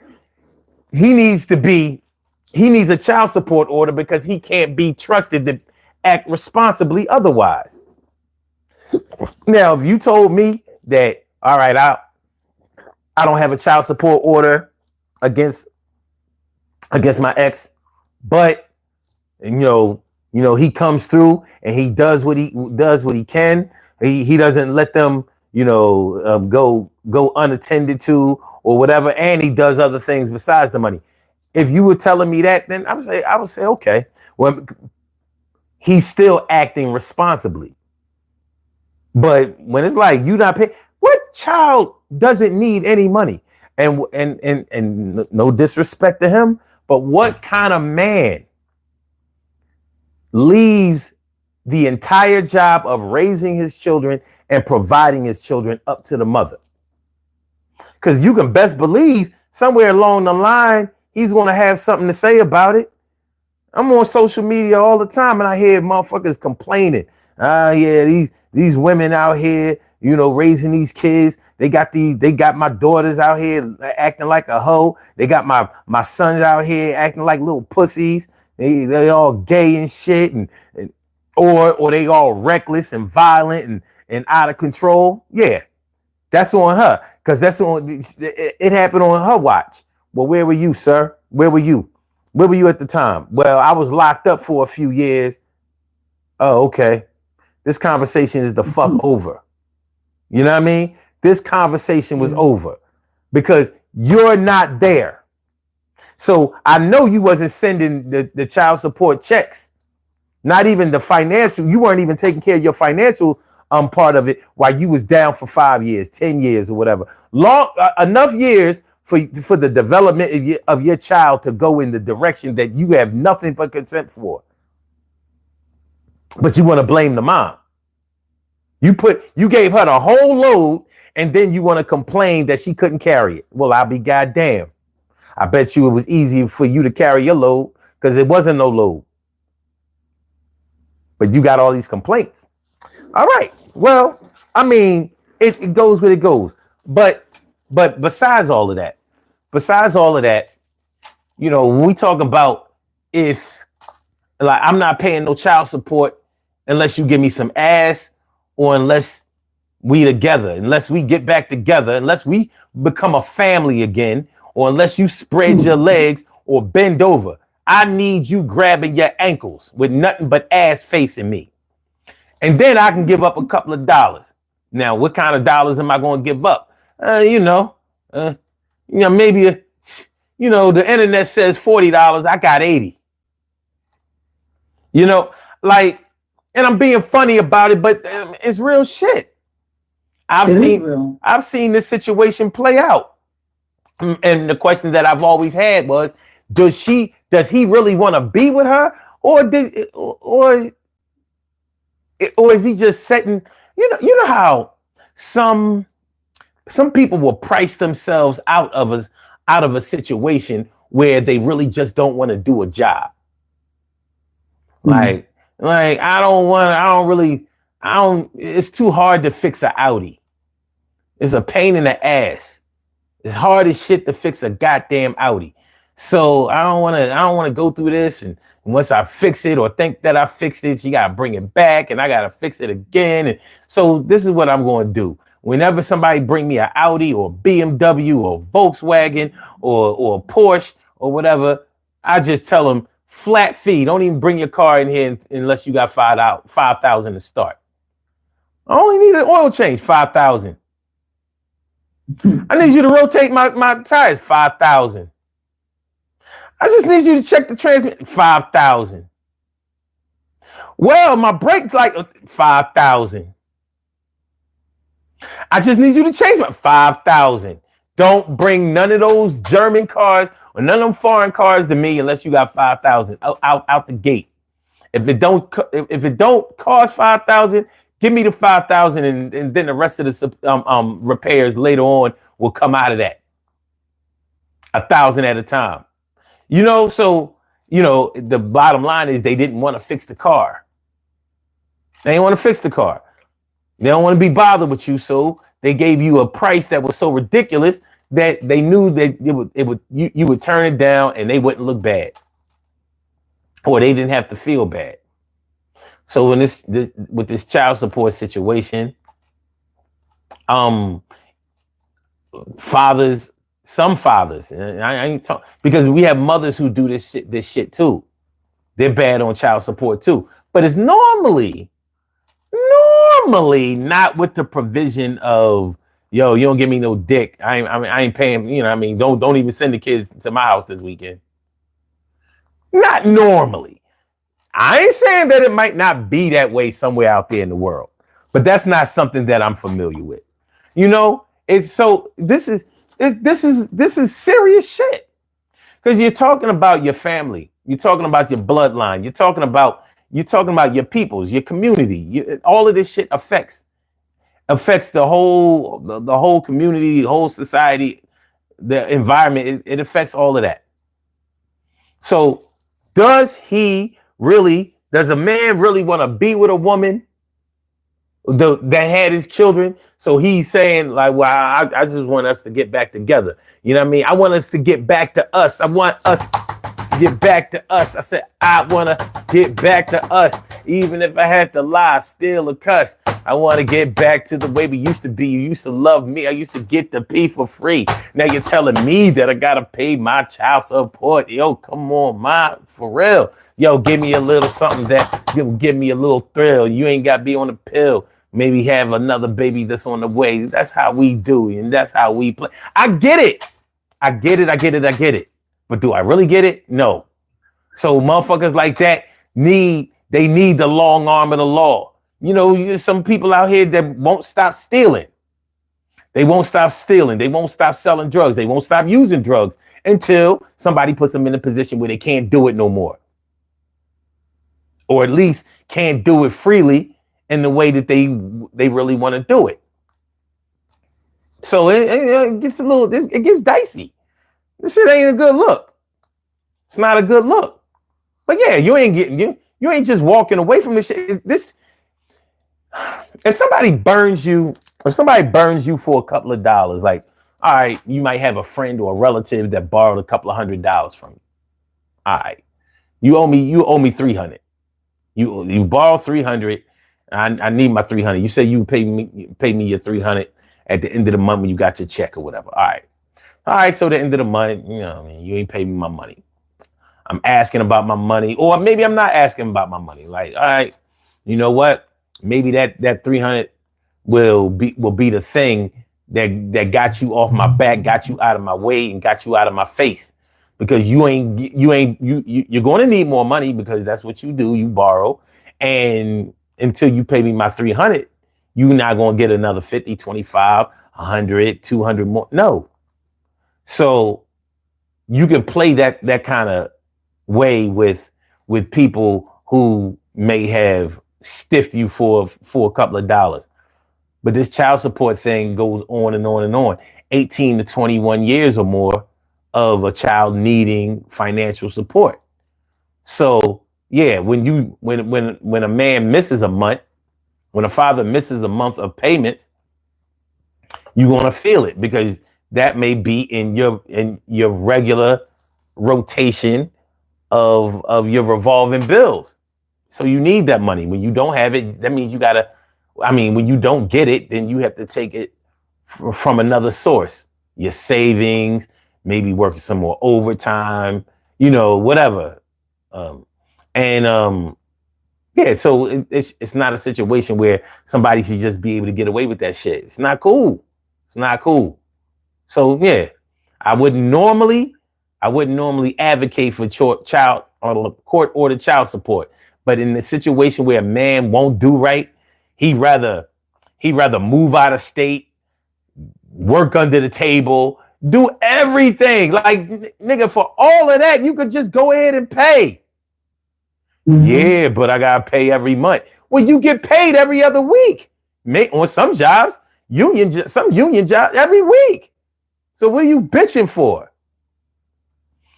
S1: he needs a child support order because he can't be trusted to act responsibly otherwise. Now, if you told me that, all right, I don't have a child support order against my ex, but he comes through and he does what he can. He doesn't let them, go unattended to or whatever, and he does other things besides the money. If you were telling me that, then I would say, okay, well, he's still acting responsibly. But when it's like you not paying, what child doesn't need any money? And no disrespect to him, but what kind of man leaves the entire job of raising his children and providing his children up to the mother? Because you can best believe somewhere along the line, he's going to have something to say about it. I'm on social media all the time and I hear motherfuckers complaining. Yeah, these women out here, raising these kids. They got my daughters out here acting like a hoe. They got my sons out here acting like little pussies. They all gay and shit, or they all reckless and violent and out of control. Yeah, that's on her because it happened on her watch. Well, where were you, sir? Where were you? Where were you at the time? Well, I was locked up for a few years. Oh, okay. This conversation is the fuck over. You know what I mean? This conversation was over because you're not there. So I know you wasn't sending the child support checks, not even the financial. You weren't even taking care of your financial part of it while you was down for 5 years, 10 years or whatever. Enough years for the development of your child to go in the direction that you have nothing but consent for. But you want to blame the mom. You gave her the whole load and then you want to complain that she couldn't carry it. Well, I'll be goddamn. I bet you it was easy for you to carry your load because it wasn't no load. But you got all these complaints. All right. Well, I mean, it goes where it goes. But besides all of that, when we talk about if like I'm not paying no child support unless you give me some ass or unless we together, unless we get back together, unless we become a family again, or unless you spread your legs or bend over, I need you grabbing your ankles with nothing but ass facing me. And then I can give up a couple of dollars. Now, what kind of dollars am I going to give up? Maybe, the internet says $40. I got 80. And I'm being funny about it, but it's real shit. I've seen this situation play out. And the question that I've always had was, does he really want to be with her, or is he just setting, you know how some people will price themselves out of a situation where they really just don't want to do a job. Like it's too hard to fix an Audi. It's a pain in the ass. It's hard as shit to fix a goddamn Audi. So I don't want to go through this. And once I fix it or think that I fixed it, you got to bring it back and I got to fix it again. And so this is what I'm going to do. Whenever somebody bring me an Audi or BMW or Volkswagen or Porsche or whatever, I just tell them flat fee. Don't even bring your car in here unless you got $5,000 to start. I only need an oil change, $5,000. I need you to rotate my tires, $5,000. I just need you to check the transmission, $5,000. Well, my brake light, $5,000. I just need you to change my $5,000. Don't bring none of those German cars or none of them foreign cars to me unless you got $5,000 out the gate. If it don't cost $5,000, give me the $5,000, and then the rest of the repairs later on will come out of that. $1,000 at a time. So the bottom line is they didn't want to fix the car. They didn't want to fix the car. They don't want to be bothered with you, so they gave you a price that was so ridiculous that they knew that you would turn it down and they wouldn't look bad, or they didn't have to feel bad. So in with this child support situation, some fathers, and I ain't talking, because we have mothers who do this shit too. They're bad on child support too, but it's normally not with the provision of, yo, you don't give me no dick. I ain't paying. Don't even send the kids to my house this weekend. Not normally. I ain't saying that it might not be that way somewhere out there in the world, but that's not something that I'm familiar with. It's so this is serious shit, because you're talking about your family, you're talking about your bloodline, you're talking about your peoples, your community. All of this shit affects the whole community, the whole society, the environment. It affects all of that. So does a man really want to be with a woman that had his children? So he's saying, like, well, I just want us to get back together. You know what I mean? I want us to get back to us. I want us to get back to us. I said, I want to get back to us. Even if I had to lie, steal, or cuss, I want to get back to the way we used to be. You used to love me. I used to get the pee for free. Now you're telling me that I got to pay my child support. Yo, come on, for real. Yo, give me a little something that will give me a little thrill. You ain't got to be on a pill. Maybe have another baby that's on the way. That's how we do, and that's how we play. I get it. But do I really get it? No. So motherfuckers like that need the long arm of the law. There's some people out here that won't stop stealing. They won't stop stealing. They won't stop selling drugs. They won't stop using drugs until somebody puts them in a position where they can't do it no more. Or at least can't do it freely in the way that they really want to do it. So it gets it gets dicey. This shit ain't a good look. It's not a good look. But yeah, you ain't just walking away from this shit. If somebody burns you for a couple of dollars, like, all right, you might have a friend or a relative that borrowed a couple of $100s from you. All right, you owe me $300. You borrowed $300. I need my $300. You say you pay me your $300 at the end of the month when you got your check or whatever. All right. So the end of the month, you ain't pay me my money. I'm asking about my money, or maybe I'm not asking about my money. Like, all right, you know what? Maybe that $300 will be the thing that got you off my back, got you out of my way, and got you out of my face, because you're going to need more money, because that's what you do. You borrow, and until you pay me my $300, you're not going to get another 50, 25, 100, 200 more. No. So you can play that kind of way with people who may have stiffed you for a couple of dollars. But this child support thing goes on and on and on. 18 to 21 years or more of a child needing financial support. So yeah, when a man misses a month, when a father misses a month of payments, you're gonna feel it, because that may be in your regular rotation of your revolving bills. So you need that money. When you don't have it, that means when you don't get it, then you have to take it from another source. Your savings, maybe working some more overtime, whatever. Yeah, so it's not a situation where somebody should just be able to get away with that shit. It's not cool. It's not cool. So yeah, I wouldn't normally advocate for child or court ordered child support. But in the situation where a man won't do right, he'd rather move out of state, work under the table, do everything. Like, nigga, for all of that, you could just go ahead and pay. Mm-hmm. Yeah, but I gotta pay every month. Well, you get paid every other week. On some jobs, some union jobs every week. So what are you bitching for?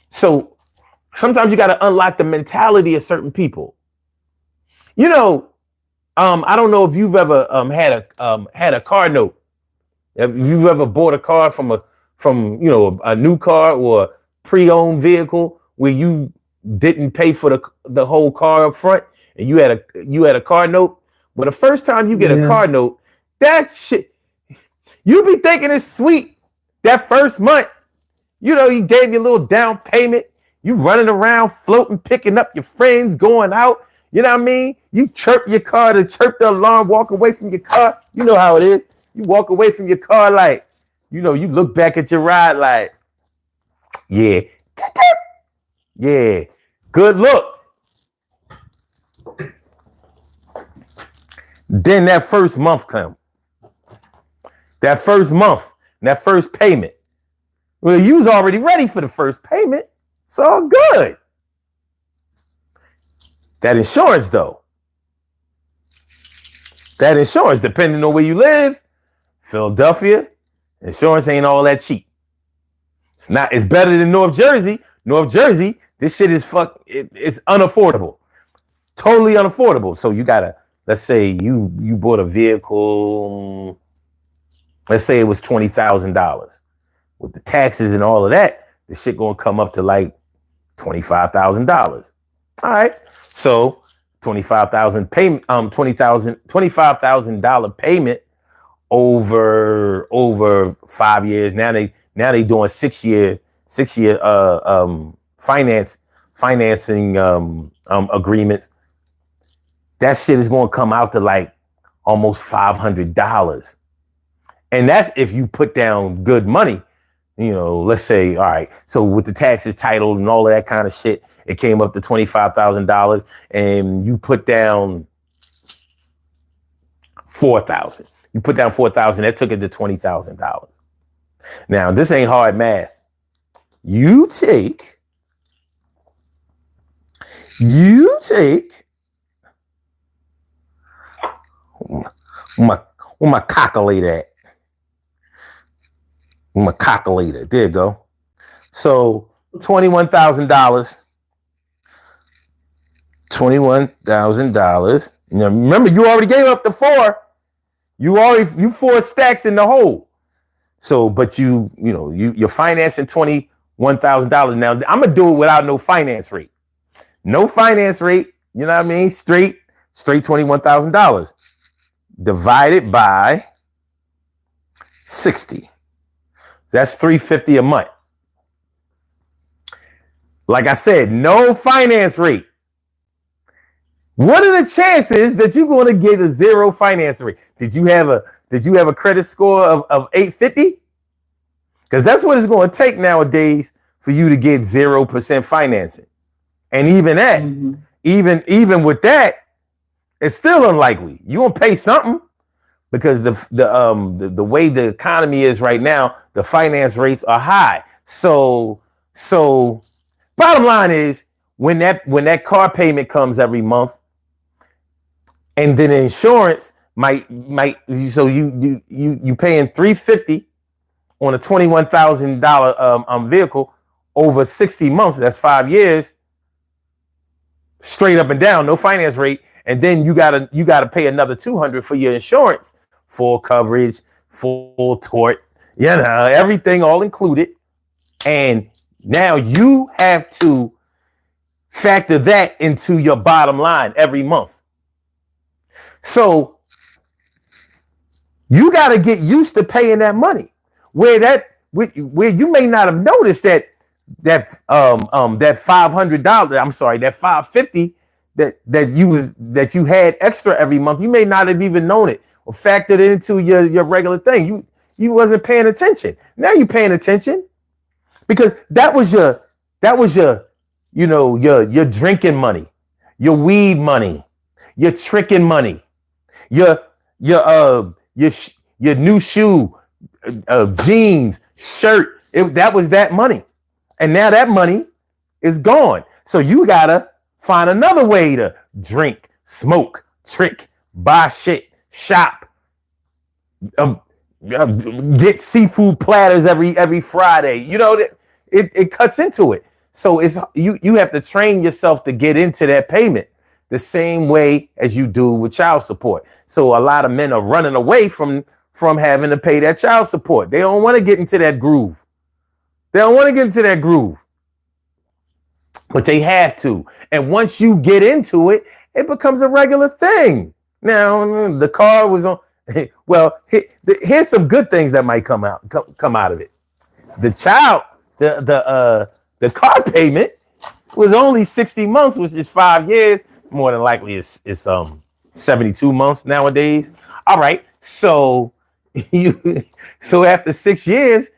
S1: So sometimes you got to unlock the mentality of certain people. I don't know if you've ever had a car note. If you've ever bought a car from a new car or a pre-owned vehicle where you didn't pay for the whole car up front and you had a car note. But the first time you get a car note, that shit, you be thinking it's sweet. That first month, he gave you a little down payment. You running around, floating, picking up your friends, going out. You know what I mean? You chirp your car to chirp the alarm, walk away from your car. You know how it is. You walk away from your car like, you look back at your ride like, yeah. Yeah. Good look. Then that first month comes. That first month, that first payment. Well, you was already ready for the first payment. It's all good. That insurance, though. That insurance, depending on where you live, Philadelphia, insurance ain't all that cheap. It's better than North Jersey. North Jersey, this shit is it's unaffordable. Totally unaffordable. So you gotta, let's say you bought a vehicle, let's say it was $20,000. With the taxes and all of that, the shit gonna come up to like $25,000. All right. So $25,000 payment, $25,000 payment over 5 years. Now they doing 6 year financing agreements. That shit is gonna come out to like almost $500. And that's if you put down good money. Let's say, all right, so with the taxes, title, and all of that kind of shit, it came up to $25,000, and you put down $4,000. You put down $4,000, that took it to $20,000. Now, this ain't hard math. You take my calculator at? My calculator. There you go. So $21,000. $21,000. Now remember, you already gave up the 4. You 4 stacks in the hole. So, but you're financing $21,000. Now I'm gonna do it without no finance rate. No finance rate. You know what I mean? Straight $21,000 divided by 60. That's $350 a month. Like I said, no finance rate. What are the chances that you're going to get a 0 finance rate? Did you have a credit score of 850? Because that's what it's going to take nowadays for you to get 0% financing. And even that, even with that, it's still unlikely. You're going to pay something. Because the way the economy is right now, the finance rates are high. So So bottom line is when that car payment comes every month, and then the insurance might so you paying $350 on a $21,000 vehicle over 60 months. That's 5 years, straight up and down, no finance rate. And then you gotta pay another $200 for your insurance, full coverage, full tort, everything all included. And now you have to factor that into your bottom line every month. So you got to get used to paying that money. Where you may not have noticed that $500, I'm sorry, that $550 that you had extra every month, you may not have even known it or factored it into your regular thing. You wasn't paying attention. Now you're paying attention because that was your your drinking money, your weed money, your tricking money, your new shoe, jeans, shirt. That was that money. And now that money is gone. So you gotta find another way to drink, smoke, trick, buy shit, shop, get seafood platters every Friday. It cuts into it. So it's you have to train yourself to get into that payment the same way as you do with child support. So a lot of men are running away from having to pay that child support. They don't want to get into that groove. But they have to. And once you get into it, it becomes a regular thing. Now, the car was on. Well, here's some good things that might come out of it. The car payment was only 60 months, which is 5 years. More than likely, it's 72 months nowadays. All right, so after 6 years,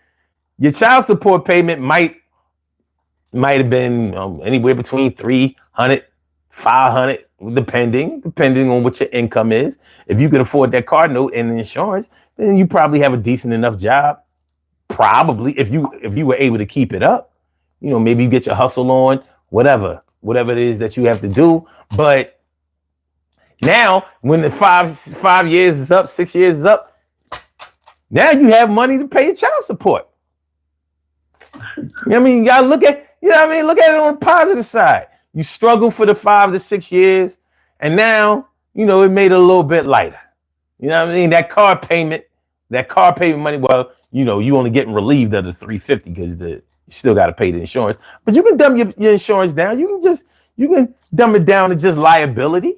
S1: your child support payment might have been anywhere between $300, $500, depending on what your income is. If you can afford that car note and the insurance, then you probably have a decent enough job. Probably, if you were able to keep it up, maybe you get your hustle on, whatever it is that you have to do. But now, when the five years is up, 6 years is up, now you have money to pay your child support. You gotta look at it on the positive side. You struggle for the 5 to 6 years, and now, it made it a little bit lighter. That car payment money, well, you only getting relieved of the $350 because you still got to pay the insurance. But you can dumb your insurance down. You can dumb it down to just liability.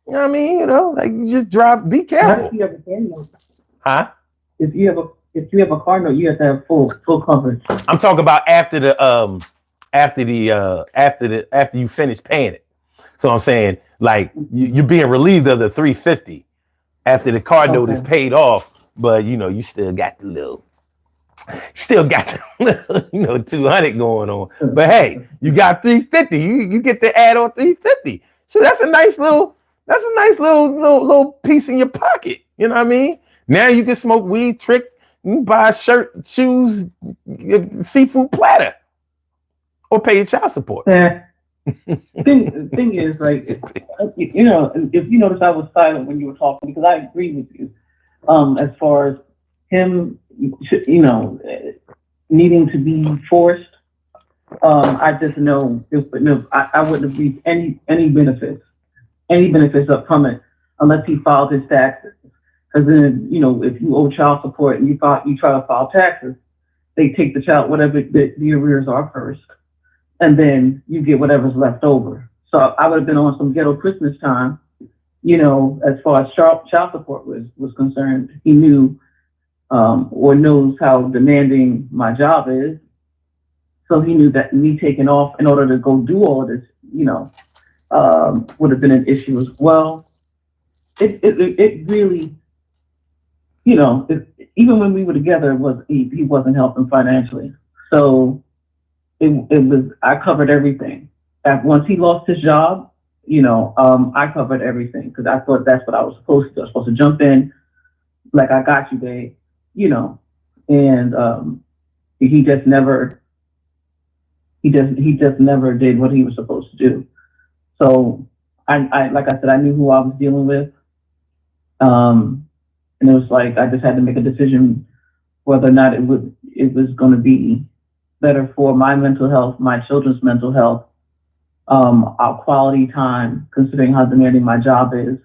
S1: You just drive. Be careful.
S2: If you have a car note,
S1: huh?
S2: If you have a car note, you have to have full coverage.
S1: I'm talking about after you finish paying it. So I'm saying, like, you're being relieved of the $350 after the car note is paid off, but you still got the little 200 going on. But hey, you got $350. You get to add on $350. So that's a nice little piece in your pocket. You know what I mean? Now you can smoke weed, trick, you can buy a shirt, shoes, seafood platter, or pay your child support.
S2: Yeah. Thing is, like, if you notice, I was silent when you were talking because I agree with you. As far as him, needing to be forced, I just know if I wouldn't have reached any benefits up from it unless he filed his taxes. Because then, if you owe child support and you try to file taxes, they take the child, whatever the arrears are first, and then you get whatever's left over. So I would have been on some ghetto Christmas time, as far as child support was concerned. He knew or knows how demanding my job is. So he knew that me taking off in order to go do all of this, would have been an issue as well. It really, even when we were together, he wasn't helping financially. So I covered everything. Once he lost his job, I covered everything because I thought that's what I was supposed to do. I was supposed to jump in, like, I got you, babe, and he just never he just never did what he was supposed to do. So I like I said, I knew who I was dealing with. And it was like I just had to make a decision whether or not it was going to be better for my mental health, my children's mental health, our quality time, considering how demanding my job is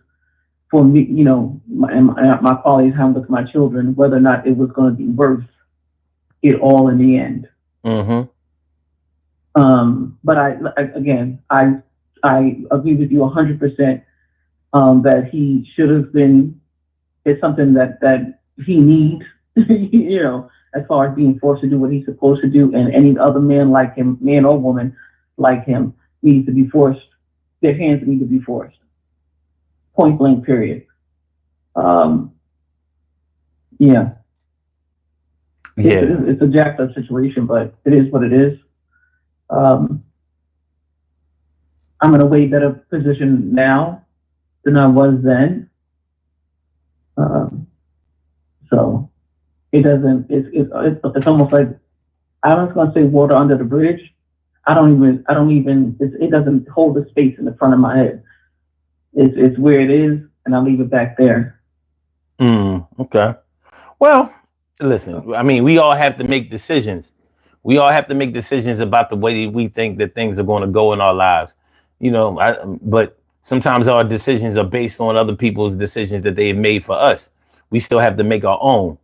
S2: for me, my quality time with my children, whether or not it was going to be worth it all in the end.
S1: Mm-hmm.
S2: But I agree with you 100%, that he should have been, it's something that he needs, as far as being forced to do what he's supposed to do, and any other man like him, man or woman like him, needs to be forced. Their hands need to be forced. Point blank, period. Yeah. It's a jacked up situation, but it is what it is. I'm in a way better position now than I was then. So it doesn't, it's almost like, I was going to say water under the bridge. It doesn't hold the space in the front of my head. It's where it is, and I'll leave it back there.
S1: Okay. Well, listen, I mean, we all have to make decisions. We all have to make decisions about the way we think that things are going to go in our lives. But sometimes our decisions are based on other people's decisions that they've made for us. We still have to make our own.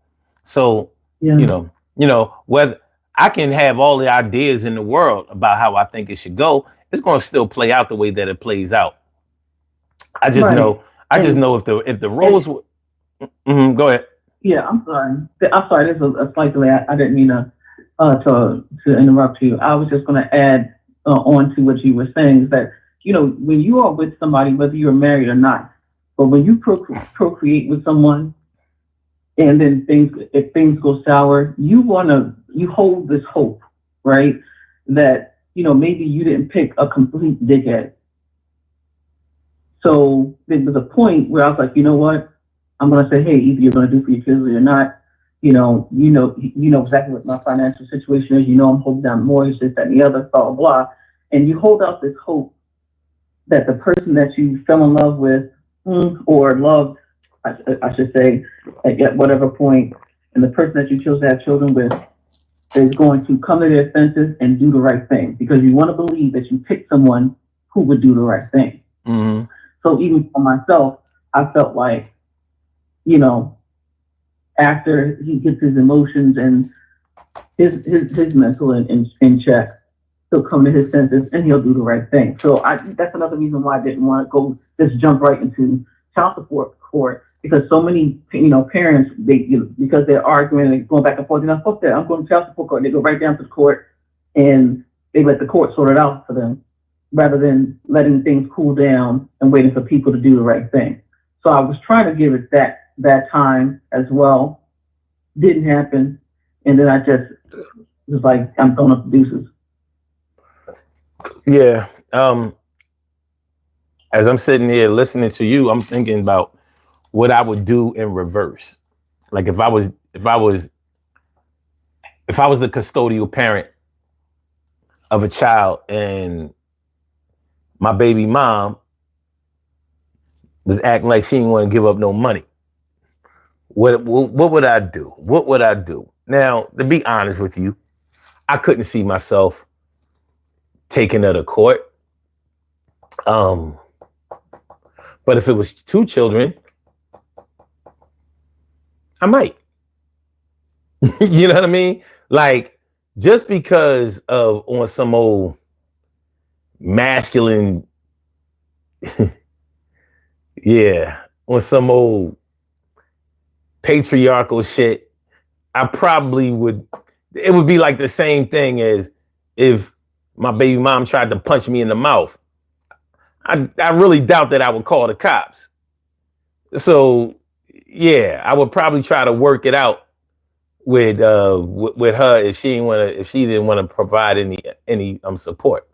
S1: So, whether I can have all the ideas in the world about how I think it should go, it's going to still play out the way that it plays out. I just know if the roles were, go ahead.
S2: Yeah, I'm sorry. There's a slight delay. I didn't mean to interrupt you. I was just going to add on to what you were saying, is that, when you are with somebody, whether you're married or not, but when you procreate with someone, and then if things go sour, you hold this hope, right? That, maybe you didn't pick a complete dickhead. So there was a point where I was like, you know what? I'm going to say, hey, either you're going to do for your kids or you're not. You know exactly what my financial situation is. I'm holding down mortgage, this, that, and the other, blah, blah, blah. And you hold out this hope that the person that you fell in love with, or loved, I should say, at whatever point, and the person that you chose to have children with is going to come to their senses and do the right thing, because you want to believe that you picked someone who would do the right thing.
S1: Mm-hmm.
S2: So even for myself, I felt like, after he gets his emotions and his mental in check, he'll come to his senses and he'll do the right thing. So that's another reason why I didn't want to just jump right into child support court, because so many, parents, because they're arguing and going back and forth, fuck that, I'm going to child support court. They go right down to the court and they let the court sort it out for them, rather than letting things cool down and waiting for people to do the right thing. So I was trying to give it that time as well. Didn't happen. And then I just was like, I'm throwing up the deuces.
S1: Yeah. As I'm sitting here listening to you, I'm thinking about what I would do in reverse. Like if I was the custodial parent of a child and my baby mom was acting like she didn't want to give up no money, what would I do? What would I do? Now, to be honest with you, I couldn't see myself taking her to court. But if it was 2 children, I might. You know what I mean? Like, just because of on some old masculine, on some old patriarchal shit, I probably would. It would be like the same thing as if my baby mom tried to punch me in the mouth. I really doubt that I would call the cops. So yeah, I would probably try to work it out with her if she didn't want to provide any support.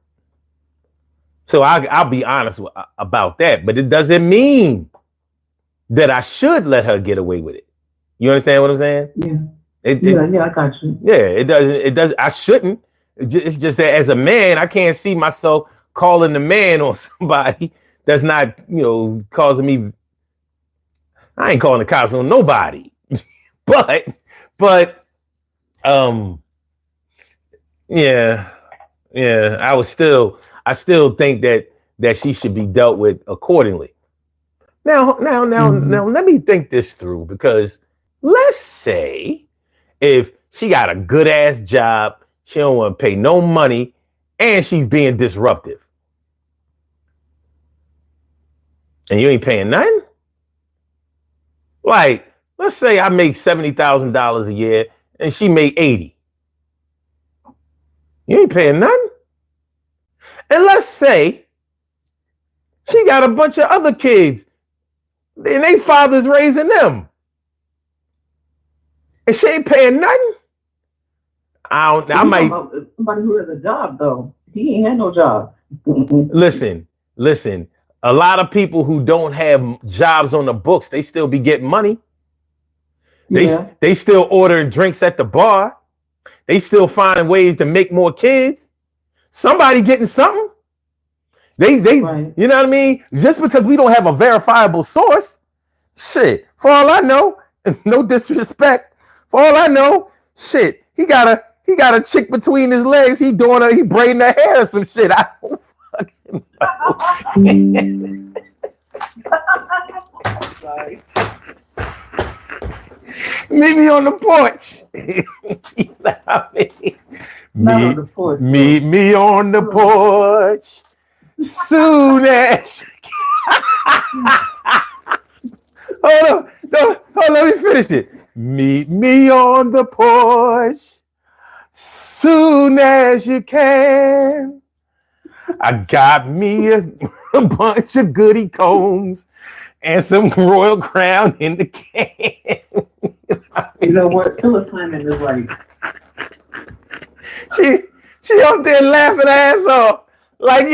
S1: So I'll be honest about that, but it doesn't mean that I should let her get away with it. You understand what I'm saying?
S2: Yeah. I got you.
S1: Yeah, it doesn't. I shouldn't. It's just that as a man, I can't see myself calling the man on somebody that's not, causing me. I ain't calling the cops on nobody, but, yeah. I still think that she should be dealt with accordingly. Now, let me think this through, because let's say if she got a good ass job, she don't want to pay no money, and she's being disruptive, and you ain't paying nothing. Like, let's say I make $70,000 a year and she made 80. You ain't paying nothing. And let's say she got a bunch of other kids and they father's raising them, and she ain't paying nothing. I might.
S2: Somebody who has a job, though. He ain't had no job.
S1: Listen. A lot of people who don't have jobs on the books, they still be getting money. They still ordering drinks at the bar. They still finding ways to make more kids. Somebody getting something. Right. You know what I mean? Just because we don't have a verifiable source, shit. For all I know, no disrespect. For all I know, shit. He got a chick between his legs. He braiding her hair or some shit. I don't fucking know. Sorry. Meet me on the porch. You know what I mean? Meet me on the porch. Soon as hold on, let me finish it. Meet me on the porch soon as you can. I got me a bunch of goody combs and some Royal Crown in the can.
S2: You know what? Phyllis Hyman is like.
S1: She up there laughing her ass off. Like,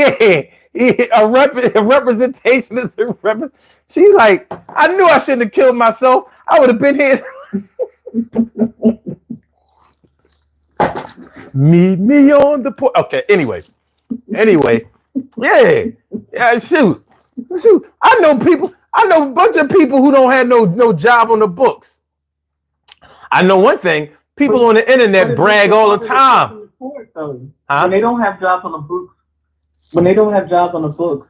S1: a representation is a representation. She's like, I knew I shouldn't have killed myself. I would have been here. Meet me on the porch. Okay, anyway. Yeah, shoot. I know a bunch of people who don't have no job on the books. I know one thing, people on the internet brag all the time.
S2: When they don't have jobs on the books,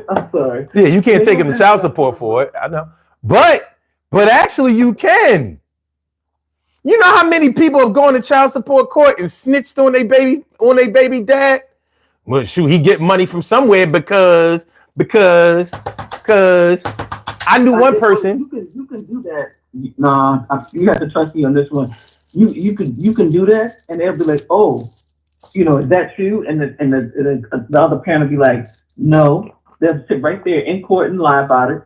S2: I'm sorry.
S1: Yeah, you can't take them to child support for it. I know. But actually you can. You know how many people have gone to child support court and snitched on their baby dad? Well, shoot, he get money from somewhere because I knew one person.
S2: You can do that. Nah, you have to trust me on this one. You can do that, and they'll be like, oh, is that true? And the other parent will be like, no. They'll sit right there in court and lie about it.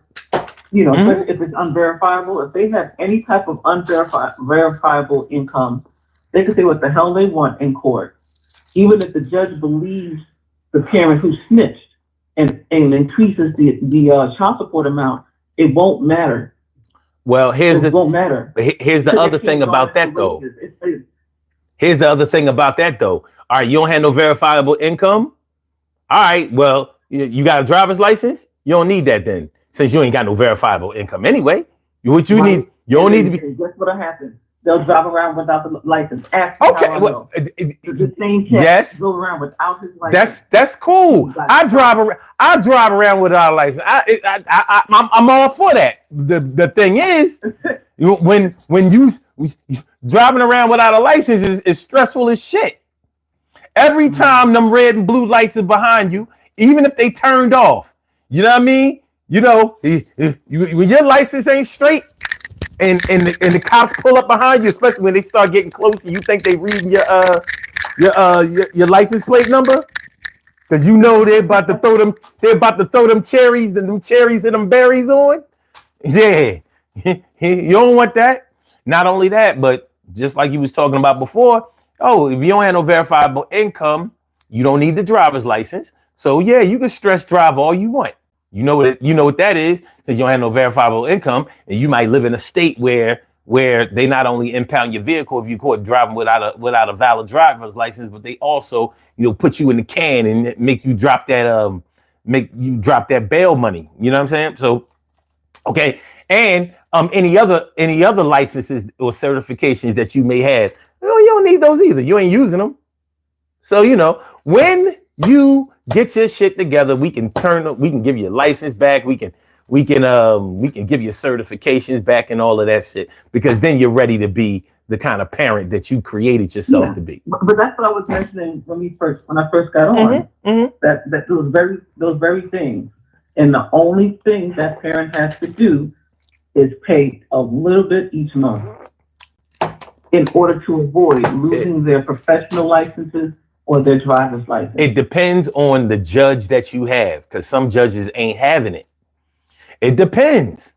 S2: If it's unverifiable, if they have any type of verifiable income, they can say what the hell they want in court. Even if the judge believes the parent who snitched and increases the child support amount, it won't matter.
S1: Well, here's the other thing about that, though. Here's the other thing about that, though. All right, you don't have no verifiable income. All right, well, you got a driver's license. You don't need that then, since you ain't got no verifiable income anyway. What you need, you don't need to be.
S2: Guess what'll happen? They'll drive around without the license.
S1: Okay, well,
S2: the same cat
S1: yes,
S2: go around without his license.
S1: That's cool. I drive around without a license. I'm all for that. The thing is, when you driving around without a license is stressful as shit. Every time them red and blue lights are behind you, even if they turned off, you know what I mean? When your license ain't straight, and the cops pull up behind you, especially when they start getting close and you think they reading your license plate number, because they're about to throw them cherries and them berries on. Yeah, you don't want that. Not only that, but just like you was talking about before, if you don't have no verifiable income, you don't need the driver's license. So yeah, you can stress drive all you want. You know what that is, since you don't have no verifiable income, and you might live in a state where where they not only impound your vehicle if you caught driving without a valid driver's license, but they also, put you in the can and make you drop that bail money. You know what I'm saying? So, okay. And any other licenses or certifications that you may have, you don't need those either. You ain't using them. So, when you get your shit together, we can give you a license back. We can give you certifications back and all of that shit, because then you're ready to be the kind of parent that you created yourself to be.
S2: But that's what I was mentioning when I first got on. That those very things. And the only thing that parent has to do is pay a little bit each month in order to avoid losing their professional licenses or their driver's license.
S1: It depends on the judge that you have, because some judges ain't having it. It depends.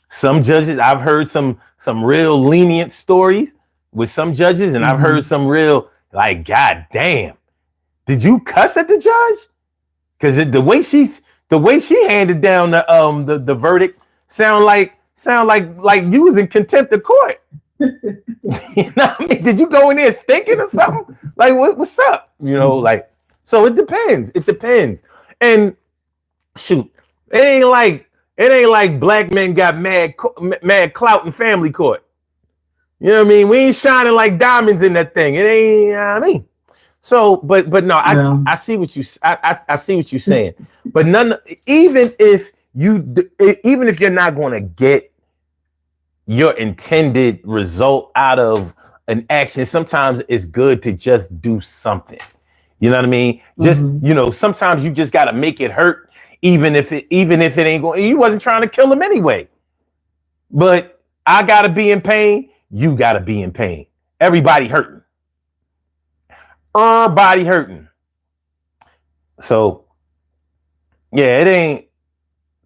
S1: Some judges, I've heard some real lenient stories with some judges, and I've heard some real, like, God damn, did you cuss at the judge? Because the way she handed down the verdict sound like you was in contempt of court. You know what I mean? Did you go in there stinking or something? Like, what's up? So it depends. It depends. And shoot, it ain't like black men got mad clout in family court. You know what I mean? We ain't shining like diamonds in that thing. It ain't, you know what I mean? So, but no, I see what I see what you're saying. But even if you're not going to get your intended result out of an action, sometimes it's good to just do something. You know what I mean? Just, sometimes you just got to make it hurt, even if it ain't going. You wasn't trying to kill him anyway. But I got to be in pain. You got to be in pain. Everybody hurting. Everybody hurting. So, yeah, it ain't.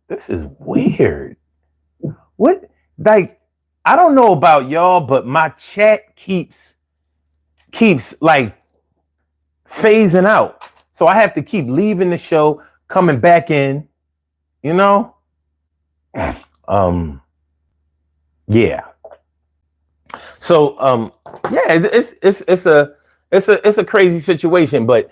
S1: This is weird. What? Like, I don't know about y'all, but my chat keeps like phasing out. So I have to keep leaving the show, coming back in, Yeah. So it's a crazy situation, but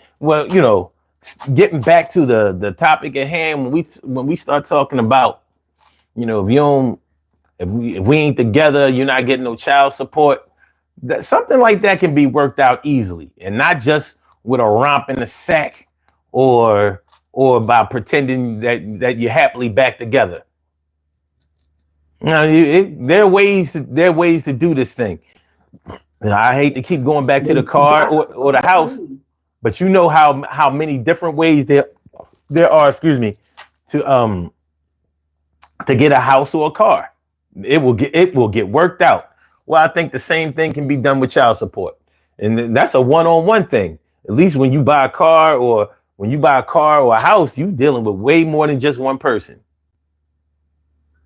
S1: getting back to the topic at hand, when we start talking about, if we ain't together, you're not getting no child support, that something like that can be worked out easily, and not just with a romp in the sack or by pretending that you're happily back together. There are ways to do this thing. I hate to keep going back to the car or the house, but you know how many different ways there are, to get a house or a car. It will get worked out. Well, I think the same thing can be done with child support, and that's a one-on-one thing. At least when you buy a car or a house, you dealing with way more than just one person.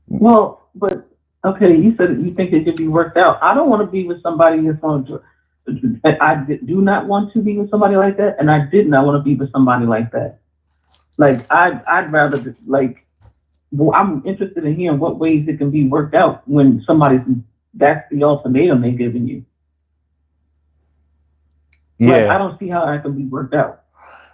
S2: Well, but okay, you said you think it could be worked out. I don't want to be with somebody that's going to. I do not want to be with somebody like that, and I did not want to be with somebody like that. Like I'd rather Well, I'm interested in hearing what ways it can be worked out when that's the ultimatum they're giving you.
S1: Yeah.
S2: I don't see how that can be worked out.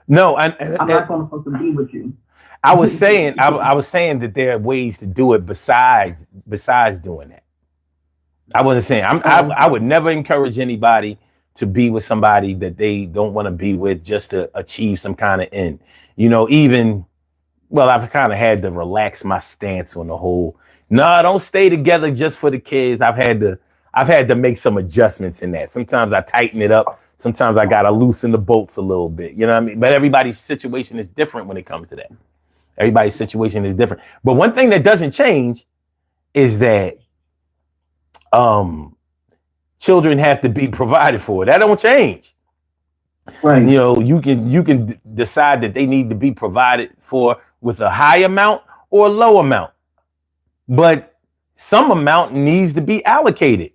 S1: No,
S2: I'm not going to fucking be with you.
S1: I was saying that there are ways to do it besides doing that. I wasn't saying I would never encourage anybody to be with somebody that they don't want to be with just to achieve some kind of end. I've kind of had to relax my stance on the whole. No, don't stay together just for the kids. I've had to make some adjustments in that. Sometimes I tighten it up. Sometimes I gotta loosen the bolts a little bit. You know what I mean? But everybody's situation is different when it comes to that. Everybody's situation is different. But one thing that doesn't change is that children have to be provided for. That don't change. Right. You can decide that they need to be provided for with a high amount or a low amount, but some amount needs to be allocated.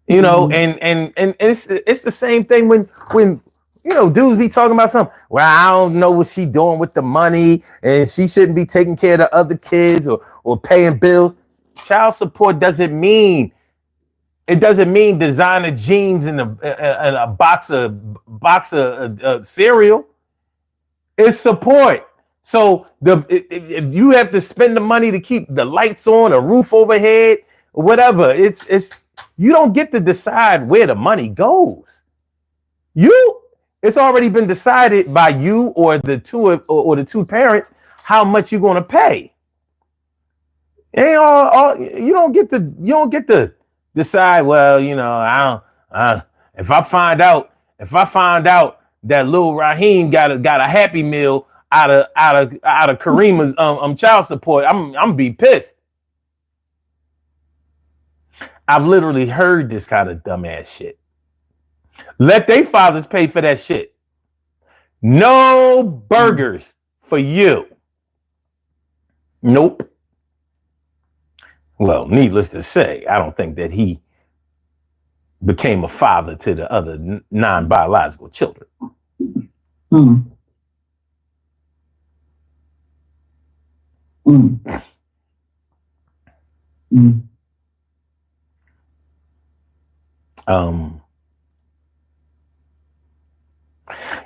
S1: And it's the same thing when dudes be talking about something. Well, I don't know what she doing with the money, and she shouldn't be taking care of the other kids or paying bills. child support doesn't mean designer jeans and a box of cereal. It's support. So if you have to spend the money to keep the lights on, a roof overhead, or whatever, it's you don't get to decide where the money goes. It's already been decided by you or the two parents how much you're going to pay. You don't get to decide. Well, if I find out that little Raheem got a Happy Meal out of Karima's child support, I'm gonna be pissed. I've literally heard this kind of dumbass shit. Let their fathers pay for that shit. No burgers for you. Nope. Well, needless to say, I don't think that he became a father to the other non-biological children.
S2: Mm. Mm. Mm.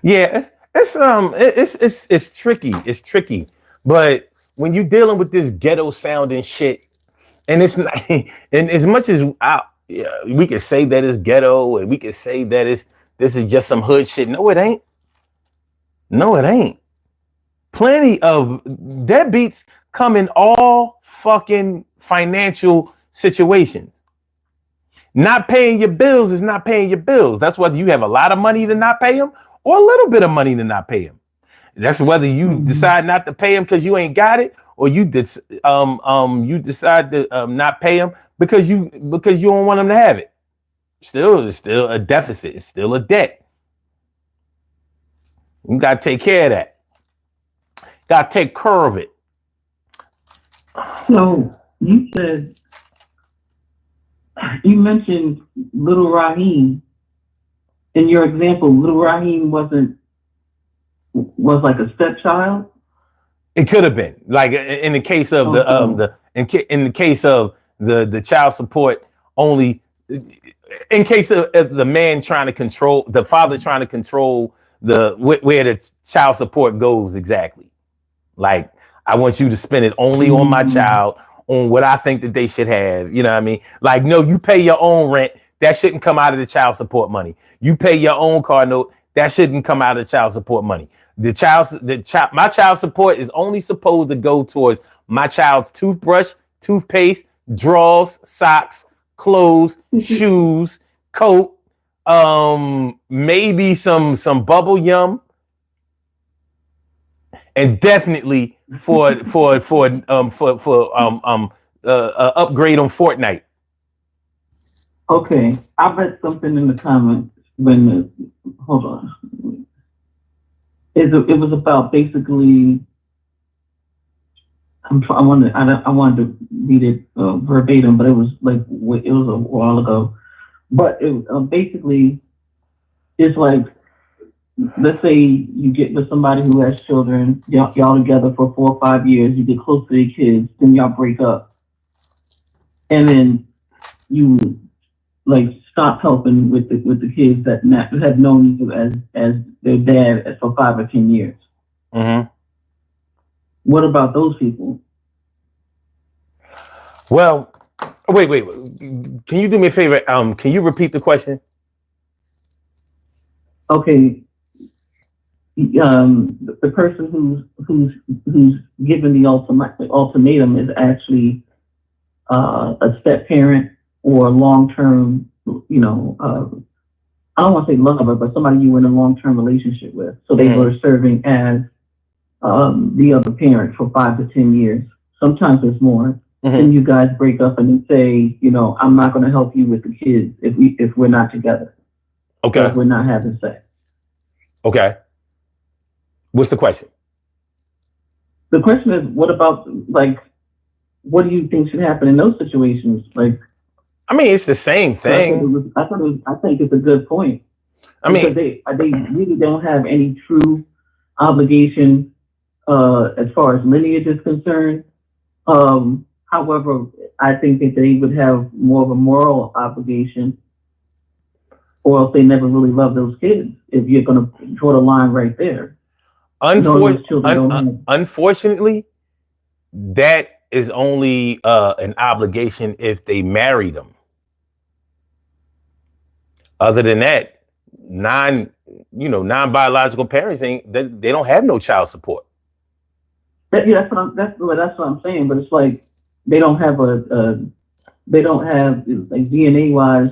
S1: Yeah, it's tricky. It's tricky. But when you're dealing with this ghetto sounding shit, and it's not, and as much as we could say that it's ghetto, and we could say that this is just some hood shit. No, it ain't. No, it ain't. Plenty of deadbeats come in all fucking financial situations. Not paying your bills is not paying your bills. That's whether you have a lot of money to not pay them or a little bit of money to not pay them. That's whether you decide not to pay them because you ain't got it, or you decide to not pay them because you don't want them to have it. It's still a deficit. It's still a debt. You got to take care of that. Got to take care of it.
S2: So you mentioned little Raheem. In your example, little Raheem was like a stepchild.
S1: It could have been, like in the case of in the case of the child support only, in case of the man trying to control, the father trying to control where the child support goes exactly. Like, I want you to spend it only on my child, on what I think that they should have. You know what I mean? Like, no, you pay your own rent. That shouldn't come out of the child support money. You pay your own car note. That shouldn't come out of the child support money. My child support is only supposed to go towards my child's toothbrush, toothpaste, drawers, socks, clothes, shoes, coat, maybe some bubble yum, and definitely for upgrade on Fortnite.
S2: Okay, I read something in the comments hold on. It was about basically. I wanted to read it verbatim, but it was a while ago. But it basically is like, let's say you get with somebody who has children, y'all together for 4 or 5 years, you get close to the kids, then y'all break up, and then you like stop helping with the kids that have known you as their dad for 5 or 10 years.
S1: Mm-hmm.
S2: What about those people?
S1: Well, wait. Can you do me a favor? Can you repeat the question?
S2: Okay. The person who's given the ultimatum is actually a step parent or a long-term, I don't want to say lover, but somebody you were in a long-term relationship with. So they were serving as the other parent for 5 to 10 years. Sometimes it's more. And you guys break up and say, I'm not going to help you with the kids if we're not together.
S1: Okay.
S2: If we're not having sex.
S1: Okay. What's the question?
S2: The question is, what about, like, what do you think should happen in those situations? Like,
S1: I mean, it's the same thing.
S2: I think it's a good point.
S1: I mean,
S2: they really don't have any true obligation as far as lineage is concerned. However, I think that they would have more of a moral obligation, or else they never really love those kids. If you're going to draw the line right there, knowing those children don't have.
S1: Unfortunately, that is only an obligation if they marry them. Other than that, non-biological parents they don't have no child support.
S2: That's what I'm saying. But it's like they don't have they don't have like DNA wise.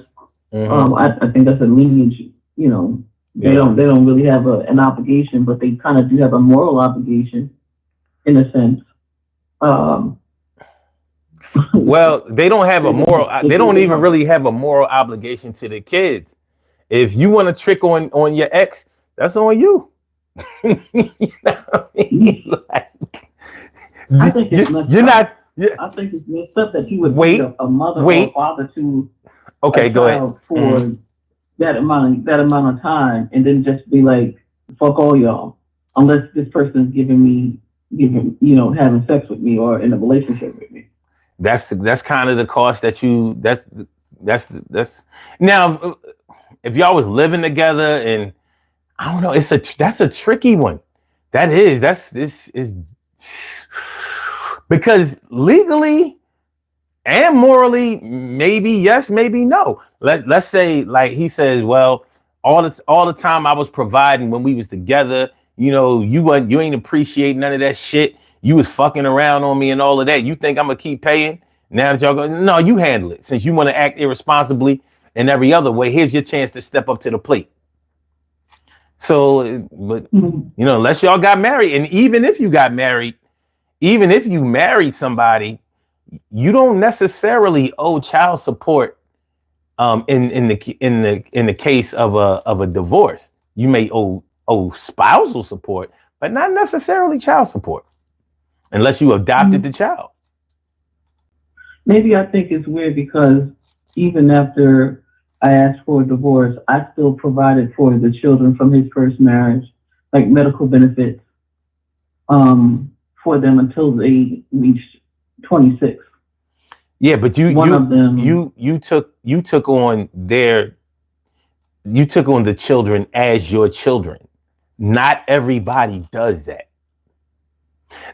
S2: I think that's a lineage. They don't really have an obligation, but they kind of do have a moral obligation, in a sense.
S1: Well, they don't have a moral. They don't even really have a moral obligation to the kids. If you want to trick on your ex, that's on you. You know what I mean?
S2: I think it's messed up. I think it's messed up that he would be a mother or a father to a child for that amount of time, and then just be like, "Fuck all y'all," unless this person is having sex with me or in a relationship with me.
S1: That's kind of the cost that you. That's now. If y'all was living together, and I don't know, that's a tricky one. This is because legally and morally, maybe yes, maybe no. Let's say, like he says, well, all the time I was providing when we was together, you ain't appreciate none of that shit. You was fucking around on me and all of that. You think I'm gonna keep paying? Now that y'all go, no, you handle it. Since you want to act irresponsibly in every other way, here's your chance to step up to the plate. So, but unless y'all got married, and even if you married somebody, you don't necessarily owe child support. In the case of a divorce, you may owe spousal support, but not necessarily child support, unless you adopted the child.
S2: Maybe I think it's weird because even after I asked for a divorce, I still provided for the children from his first marriage, like medical benefits, for them until they reached 26.
S1: Yeah, but you took on the children as your children. Not everybody does that.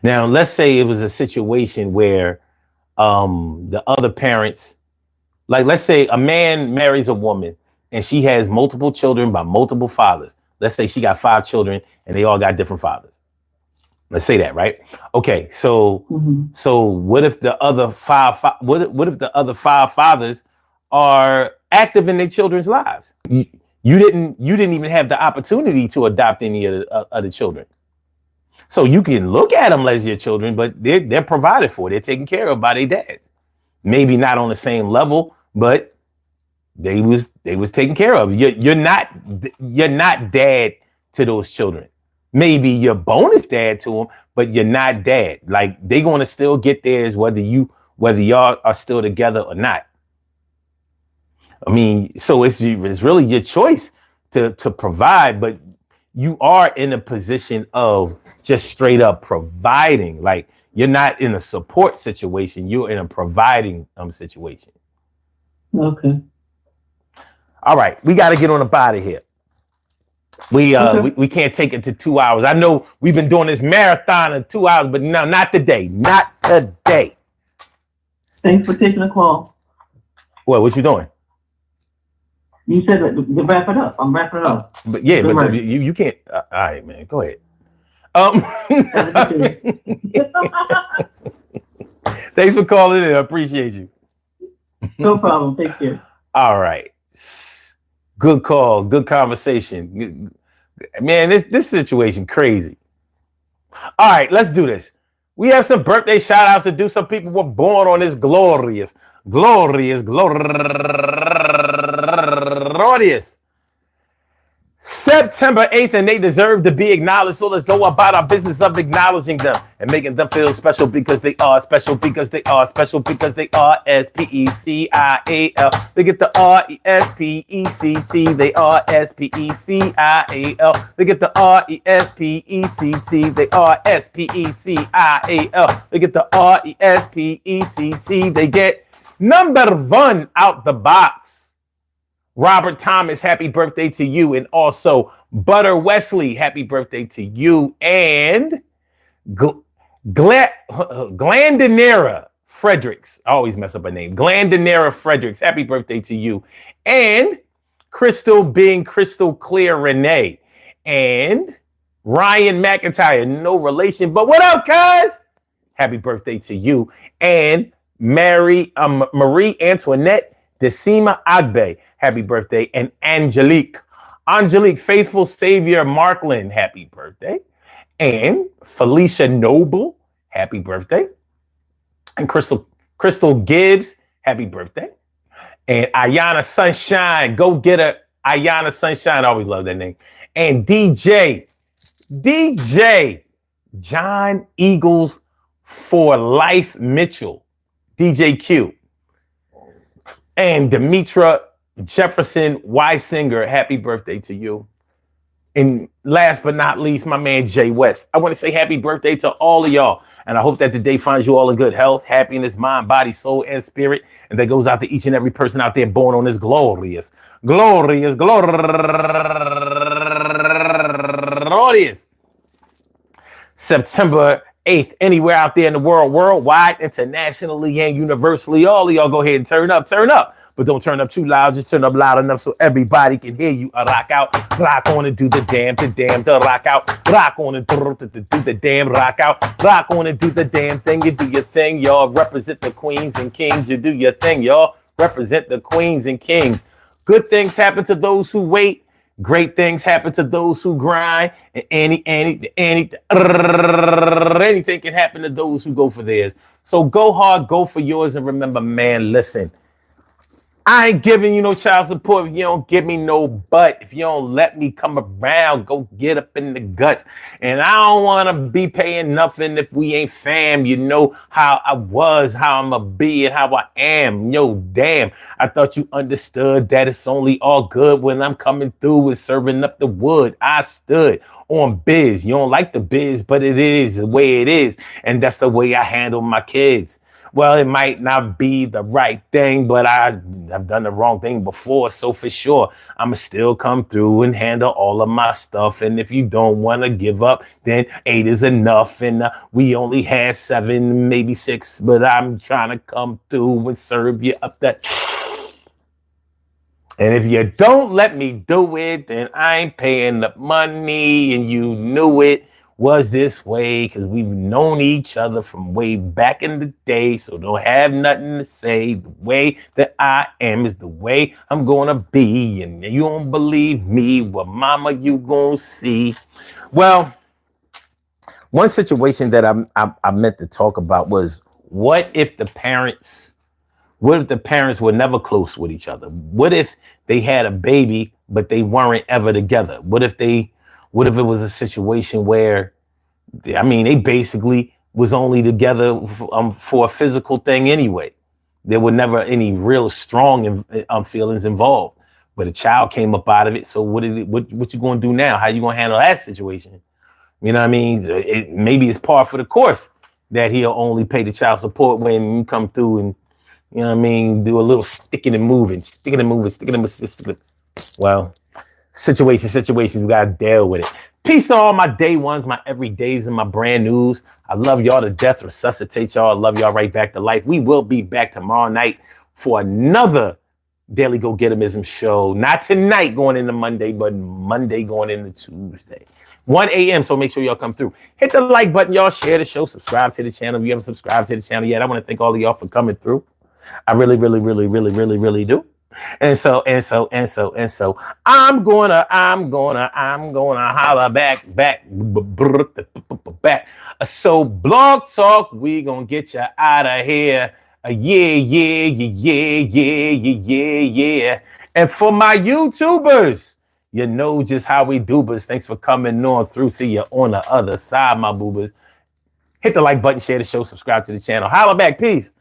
S1: Now, let's say it was a situation where the other parents, like let's say a man marries a woman and she has multiple children by multiple fathers. Let's say she got 5 children and they all got different fathers. Let's say that, right? Okay, so what if the other 5 what if the other 5 fathers are active in their children's lives? You didn't even have the opportunity to adopt any of the other children. So you can look at them as your children, but they're provided for. They're taken care of by their dads. Maybe not on the same level, but they was taken care of. You're not dad to those children. Maybe you're bonus dad to them, but you're not dad. Like they're gonna still get theirs whether y'all are still together or not. I mean, so it's really your choice to provide, but you are in a position of just straight up providing. Like you're not in a support situation, you're in a providing situation.
S2: Okay.
S1: All right, we got to get on up out of here. We can't take it to 2 hours. I know we've been doing this marathon of 2 hours, but no, not today. Not today.
S2: Thanks for taking the call.
S1: What you doing?
S2: You said that to wrap it up. I'm wrapping it up.
S1: But yeah, but you can't. All right, man. Go ahead. Thanks for calling in. I appreciate you.
S2: No problem. Take care.
S1: All right. Good call. Good conversation. Man, this situation crazy. All right, let's do this. We have some birthday shout outs to do. Some people were born on this glorious September 8th, and they deserve to be acknowledged. So let's go about our business of acknowledging them and making them feel special because they are special, because they are special, because they are SPECIAL. They get the RESPECT. They are SPECIAL. They get the RESPECT. They are SPECIAL. They get the RESPECT. They get number one out the box. Robert Thomas, happy birthday to you. And also Butter Wesley, happy birthday to you. And Glandanera Fredericks, I always mess up a name. Glandanera Fredericks, happy birthday to you. And Crystal being crystal clear Renee. And Ryan McIntyre, no relation, but what up, cuz? Happy birthday to you. And Marie Antoinette Decima Agbe, happy birthday. And Angelique, Faithful Savior Markland, happy birthday. And Felicia Noble, happy birthday. And Crystal Gibbs, happy birthday. And Ayana Sunshine, go get her. Ayana Sunshine, I always love that name. And DJ John Eagles for Life Mitchell, DJ Q. And Demetra Jefferson Weisinger, happy birthday to you. And last but not least, my man Jay West. I want to say happy birthday to all of y'all. And I hope that the day finds you all in good health, happiness, mind, body, soul, and spirit. And that goes out to each and every person out there born on this glorious September 8th. Anywhere out there in the world, worldwide, internationally, and universally, all of y'all go ahead and turn up. But don't turn up too loud. Just turn up loud enough so everybody can hear you. Rock out, rock on and do the damn, the rock out. Rock on and do the damn, rock out. Rock on and do the damn thing. You do your thing, y'all. Represent the queens and kings. You do your thing, y'all. Represent the queens and kings. Good things happen to those who wait. Great things happen to those who grind. And anything can happen to those who go for theirs. So go hard, go for yours, and remember, man, listen. I ain't giving you no child support if you don't give me no butt. If you don't let me come around, go get up in the guts. And I don't want to be paying nothing if we ain't fam. You know how I was, how I'm going to be, and how I am. Yo, damn. I thought you understood that it's only all good when I'm coming through and serving up the wood. I stood on biz. You don't like the biz, but it is the way it is. And that's the way I handle my kids. Well, it might not be the right thing, but I've done the wrong thing before. So for sure, I'ma still come through and handle all of my stuff. And if you don't want to give up, then 8 is enough. And we only had 7, maybe 6, but I'm trying to come through and serve you up that. And if you don't let me do it, then I ain't paying the money. And you knew it was this way because we've known each other from way back in the day. So don't have nothing to say. The way that I am is the way I'm gonna be. And you don't believe me, well, mama, you gonna see. Well, one situation that I meant to talk about was what if the parents were never close with each other? What if they had a baby but they weren't ever together? What if it was a situation where, I mean, they basically was only together for a physical thing anyway? There were never any real strong feelings involved, but a child came up out of it. So what you going to do now? How you going to handle that situation? You know what I mean? Maybe it's par for the course that he'll only pay the child support when you come through and, you know what I mean, do a little sticking and moving. Well, situations, we got to deal with it. Peace to all my day ones, my everydays, and my brand news. I love y'all to death, resuscitate y'all. I love y'all right back to life. We will be back tomorrow night for another Daily Go Get 'Emism show. Not tonight going into Monday, but Monday going into Tuesday. 1 a.m. So make sure y'all come through. Hit the like button, y'all. Share the show. Subscribe to the channel. If you haven't subscribed to the channel yet, I want to thank all of y'all for coming through. I really do. And so I'm gonna holler back. So Blog Talk, we gonna get you out of here. Yeah. And for my YouTubers, You know just how we do, but thanks for coming on through. See you on the other side, my boobers. Hit the like button, share the show, subscribe to the channel. Holla back. Peace.